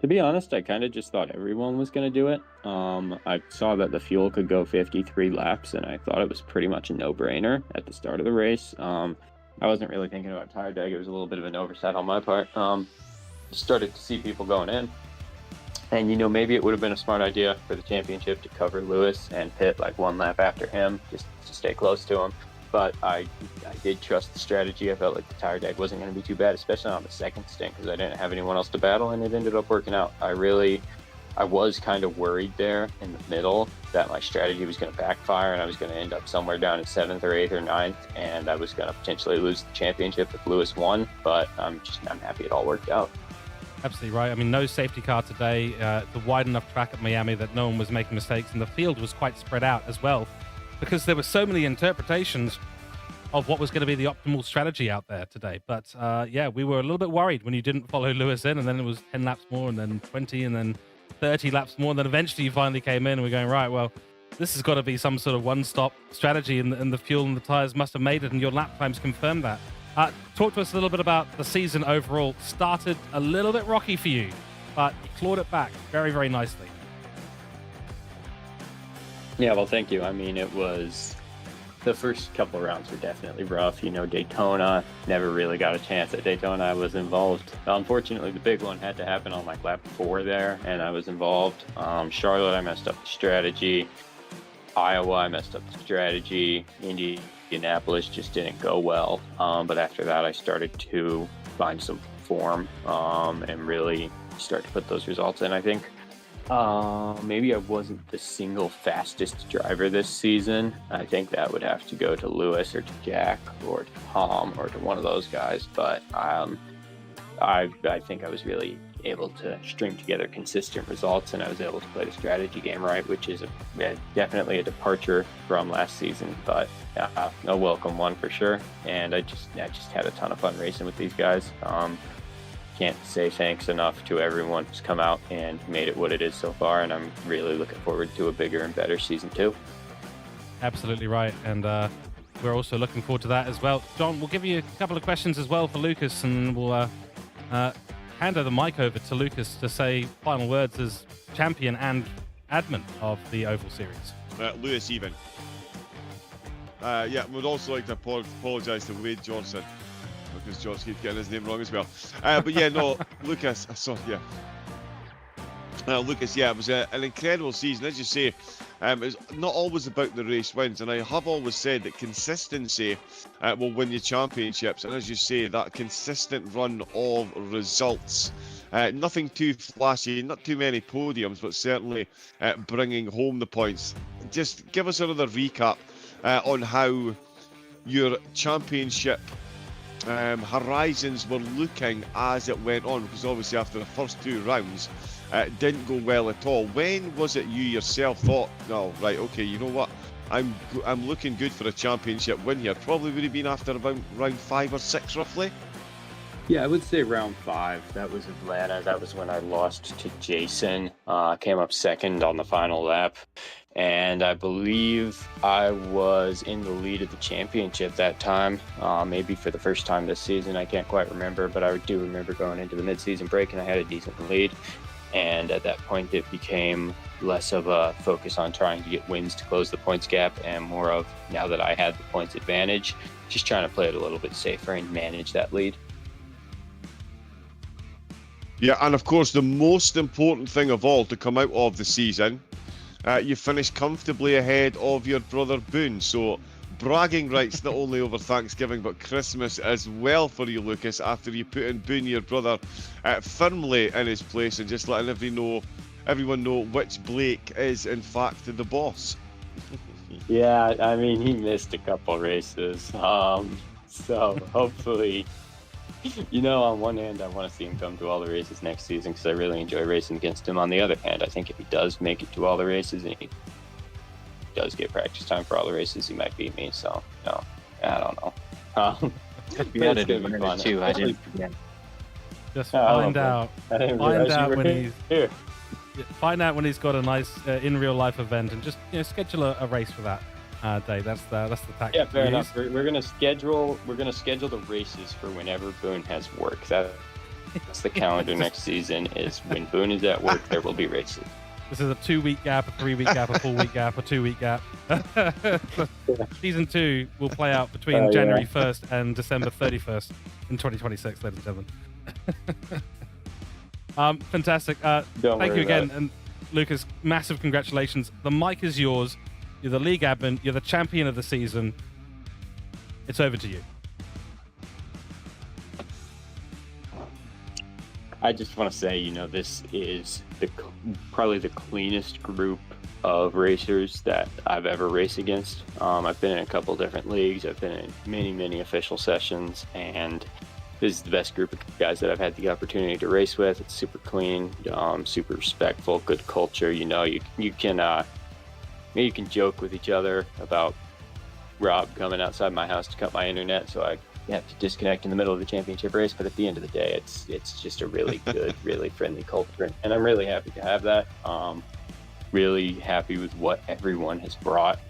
To be honest, I kind of just thought everyone was going to do it. I saw that the fuel could go 53 laps, and I thought it was pretty much a no-brainer at the start of the race. I wasn't really thinking about tire drag. It was a little bit of an oversight on my part. Started to see people going in. And, maybe it would have been a smart idea for the championship to cover Lewis and pit like one lap after him, just to stay close to him. But I did trust the strategy. I felt like the tire drag wasn't going to be too bad, especially on the second stint, because I didn't have anyone else to battle, and it ended up working out. I was kind of worried there in the middle that my strategy was going to backfire, and I was going to end up somewhere down in 7th or 8th or 9th, and I was going to potentially lose the championship if Lewis won. But I'm happy it all worked out. Absolutely right. I mean, no safety car today. The wide enough track at Miami that no one was making mistakes, and the field was quite spread out as well, because there were so many interpretations of what was going to be the optimal strategy out there today. But yeah, we were a little bit worried when you didn't follow Lewis in, and then it was 10 laps more, and then 20, and then 30 laps more, and then eventually you finally came in, and we're going, right, well, this has got to be some sort of one-stop strategy, and the fuel and the tires must have made it, and your lap times confirm that. Talk to us a little bit about the season overall. Started a little bit rocky for you, but you clawed it back very, very nicely. Yeah, well, thank you. I mean, it was... The first couple of rounds were definitely rough. Daytona, never really got a chance at Daytona. I was involved. Unfortunately, the big one had to happen on like lap 4 there, and I was involved. Charlotte, I messed up the strategy. Iowa, I messed up the strategy. Indianapolis just didn't go well. But after that, I started to find some form and really start to put those results in, I think. Maybe I wasn't the single fastest driver this season. I think that would have to go to Lewis or to Jack or to Tom or to one of those guys. But I think I was really able to string together consistent results, and I was able to play the strategy game right, which is definitely a departure from last season, but a welcome one for sure. And I just had a ton of fun racing with these guys. Can't say thanks enough to everyone who's come out and made it what it is so far, and I'm really looking forward to a bigger and better season 2. Absolutely right, and we're also looking forward to that as well. John, we'll give you a couple of questions as well for Lucas, and we'll hand the mic over to Lucas to say final words as champion and admin of the Oval Series. Lewis even. Yeah, we'd also like to apologise to Wade Johnson, because George keeps getting his name wrong as well. But yeah, no, Lucas, sorry, yeah. Lucas, yeah, it was an incredible season. As you say, it's not always about the race wins, and I have always said that consistency will win you championships. And as you say, that consistent run of results, nothing too flashy, not too many podiums, but certainly bringing home the points. Just give us another recap on how your championship horizons were looking as it went on, because obviously after the first 2 rounds it didn't go well at all. When was it you yourself thought, no, right, okay, you know what, I'm looking good for a championship win here? Probably would have been after about round 5 or 6 roughly. Yeah, I would say round 5. That was Atlanta. That was when I lost to Jason. Came up second on the final lap. And I believe I was in the lead of the championship that time, maybe for the first time this season. I can't quite remember, but I do remember going into the mid-season break and I had a decent lead. And at that point, it became less of a focus on trying to get wins to close the points gap and more of, now that I had the points advantage, just trying to play it a little bit safer and manage that lead. Yeah, and of course, the most important thing of all to come out of the season, you finished comfortably ahead of your brother Boone. So bragging rights not only over Thanksgiving but Christmas as well for you, Lucas, after you put in Boone, your brother, firmly in his place, and just letting everybody know everyone know which Blake is in fact the boss. Yeah, I mean, he missed a couple races. So hopefully, on one hand, I want to see him come to all the races next season because I really enjoy racing against him. On the other hand, I think if he does make it to all the races and he does get practice time for all the races, he might beat me. So, no, I don't know. We had it in minute too. I didn't forget. Just find out. Find out when he's here. Find out when he's got a nice in real life event, and just schedule a race for that day. That's the tactic. Yeah, fair to enough. use. We're gonna schedule the races for whenever Boone has work. That's the calendar next season. Is when Boone is at work, there will be races. This is a 2-week gap, a 3-week gap, a 4-week gap, a 2-week gap. Season 2 will play out between January 1st and December 31st in 2026, ladies and gentlemen. Fantastic. Thank you again. And Lucas, massive congratulations. The mic is yours. You're the league admin. You're the champion of the season. It's over to you. I just want to say, this is probably the cleanest group of racers that I've ever raced against. I've been in a couple different leagues. I've been in many official sessions, and this is the best group of guys that I've had the opportunity to race with. It's super clean, super respectful, good culture. You can joke with each other about Rob coming outside my house to cut my internet, so I have to disconnect in the middle of the championship race. But at the end of the day, it's just a really good, really friendly culture, and I'm really happy to have that. Really happy with what everyone has brought.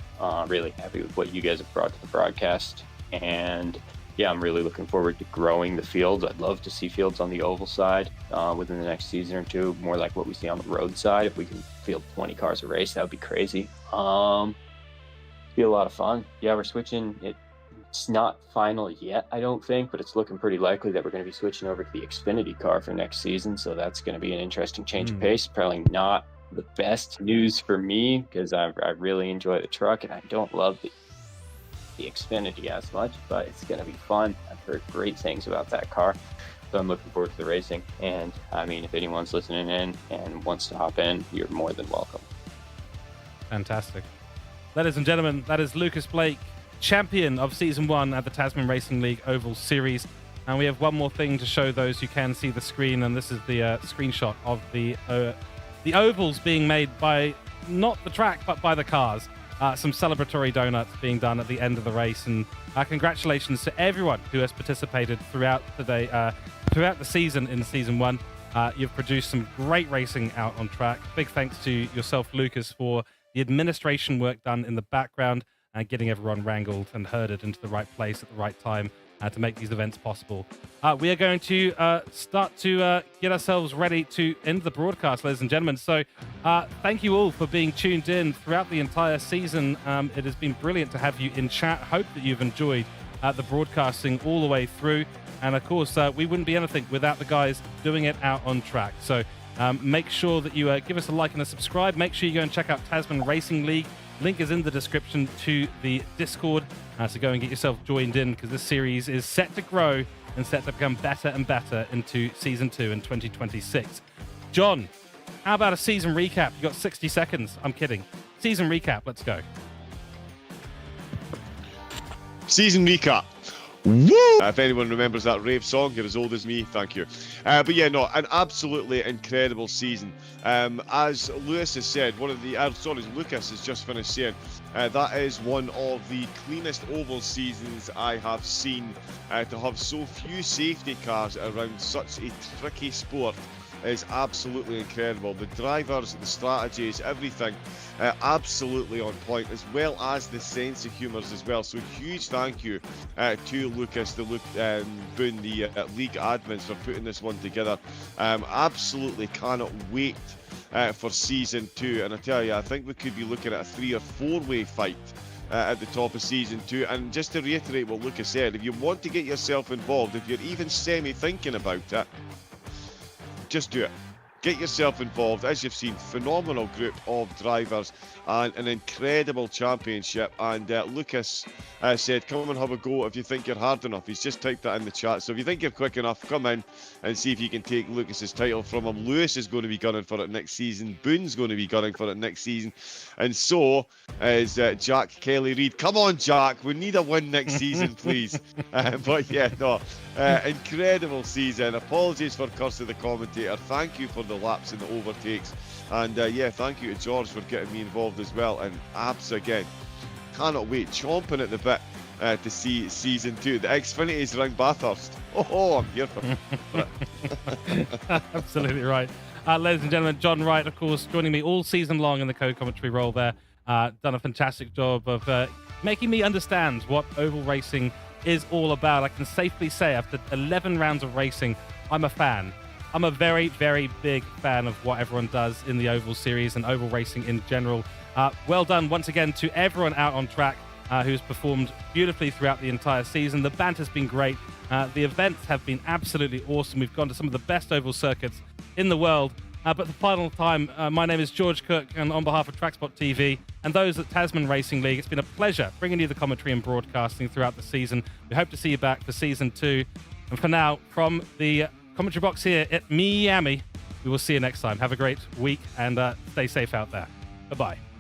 Really happy with what you guys have brought to the broadcast, and yeah, I'm really looking forward to growing the fields. I'd love to see fields on the oval side within the next season or two, more like what we see on the road side. If we can field 20 cars a race, that would be crazy. Be a lot of fun. Yeah, we're switching. It's not final yet, I don't think, but it's looking pretty likely that we're going to be switching over to the Xfinity car for next season. So that's going to be an interesting change of pace. Probably not the best news for me because I really enjoy the truck and I don't love the Xfinity as much, but it's going to be fun. I've heard great things about that car, so I'm looking forward to the racing. And I mean, if anyone's listening in and wants to hop in, you're more than welcome. Fantastic. Ladies and gentlemen, that is Lucas Blake, champion of Season 1 at the Tasman Racing League Oval Series. And we have one more thing to show those who can see the screen, and this is the screenshot of the ovals being made by not the track, but by the cars. Some celebratory donuts being done at the end of the race, and congratulations to everyone who has participated throughout the season in Season 1. You've produced some great racing out on track. Big thanks to yourself, Lucas, for the administration work done in the background and getting everyone wrangled and herded into the right place at the right time to make these events possible. We are going to start to get ourselves ready to end the broadcast, ladies and gentlemen. So thank you all for being tuned in throughout the entire season. It has been brilliant to have you in chat. Hope that you've enjoyed the broadcasting all the way through. And of course, we wouldn't be anything without the guys doing it out on track. So make sure that you give us a like and a subscribe. Make sure you go and check out Tasman Racing League. Link is in the description to the Discord, so go and get yourself joined in because this series is set to grow and set to become better and better into Season 2 in 2026. John, how about a season recap? You got 60 seconds. I'm kidding. Season recap. Let's go. Season recap. Woo! If anyone remembers that rave song, you're as old as me, thank you. But yeah, no, an absolutely incredible season. As Lewis has said, Lucas has just finished saying, that is one of the cleanest oval seasons I have seen. To have so few safety cars around such a tricky sport is absolutely incredible. The drivers, the strategies, everything absolutely on point, as well as the sense of humours as well. So huge thank you to Lucas, Boone, the league admins for putting this one together. Absolutely cannot wait for Season 2, and I tell you, I think we could be looking at a 3 or 4-way fight at the top of Season 2. And just to reiterate what Lucas said, if you want to get yourself involved, if you're even semi-thinking about it, just do it. Get yourself involved. As you've seen, phenomenal group of drivers and an incredible championship. And Lucas said, come and have a go if you think you're hard enough. He's just typed that in the chat. So if you think you're quick enough, come in and see if you can take Lucas's title from him. Lewis is going to be gunning for it next season. Boone's going to be gunning for it next season. And so is Jack Kelly-Reid. Come on, Jack. We need a win next season, please. But yeah, no. Incredible season. Apologies for cursing the commentator. Thank you for the laps and the overtakes. And yeah, thank you to George for getting me involved as well. And Abs again. Cannot wait. Chomping at the bit to see season 2. The Xfinity's ring Bathurst. Oh, I'm here for it. Absolutely right. Ladies and gentlemen, John Wright, of course, joining me all season long in the co-commentary role there. Done a fantastic job of making me understand what oval racing is all about. I can safely say after 11 rounds of racing, I'm a fan. I'm a very, very big fan of what everyone does in the oval series and oval racing in general. Well done once again to everyone out on track who's performed beautifully throughout the entire season. The banter's been great. The events have been absolutely awesome. We've gone to some of the best oval circuits in the world. But the final time, my name is George Cooke, and on behalf of TrackSpotTV and those at Tasman Racing League, it's been a pleasure bringing you the commentary and broadcasting throughout the season. We hope to see you back for season 2. And for now, from the commentary box here at Miami, we will see you next time. Have a great week and stay safe out there. Bye-bye.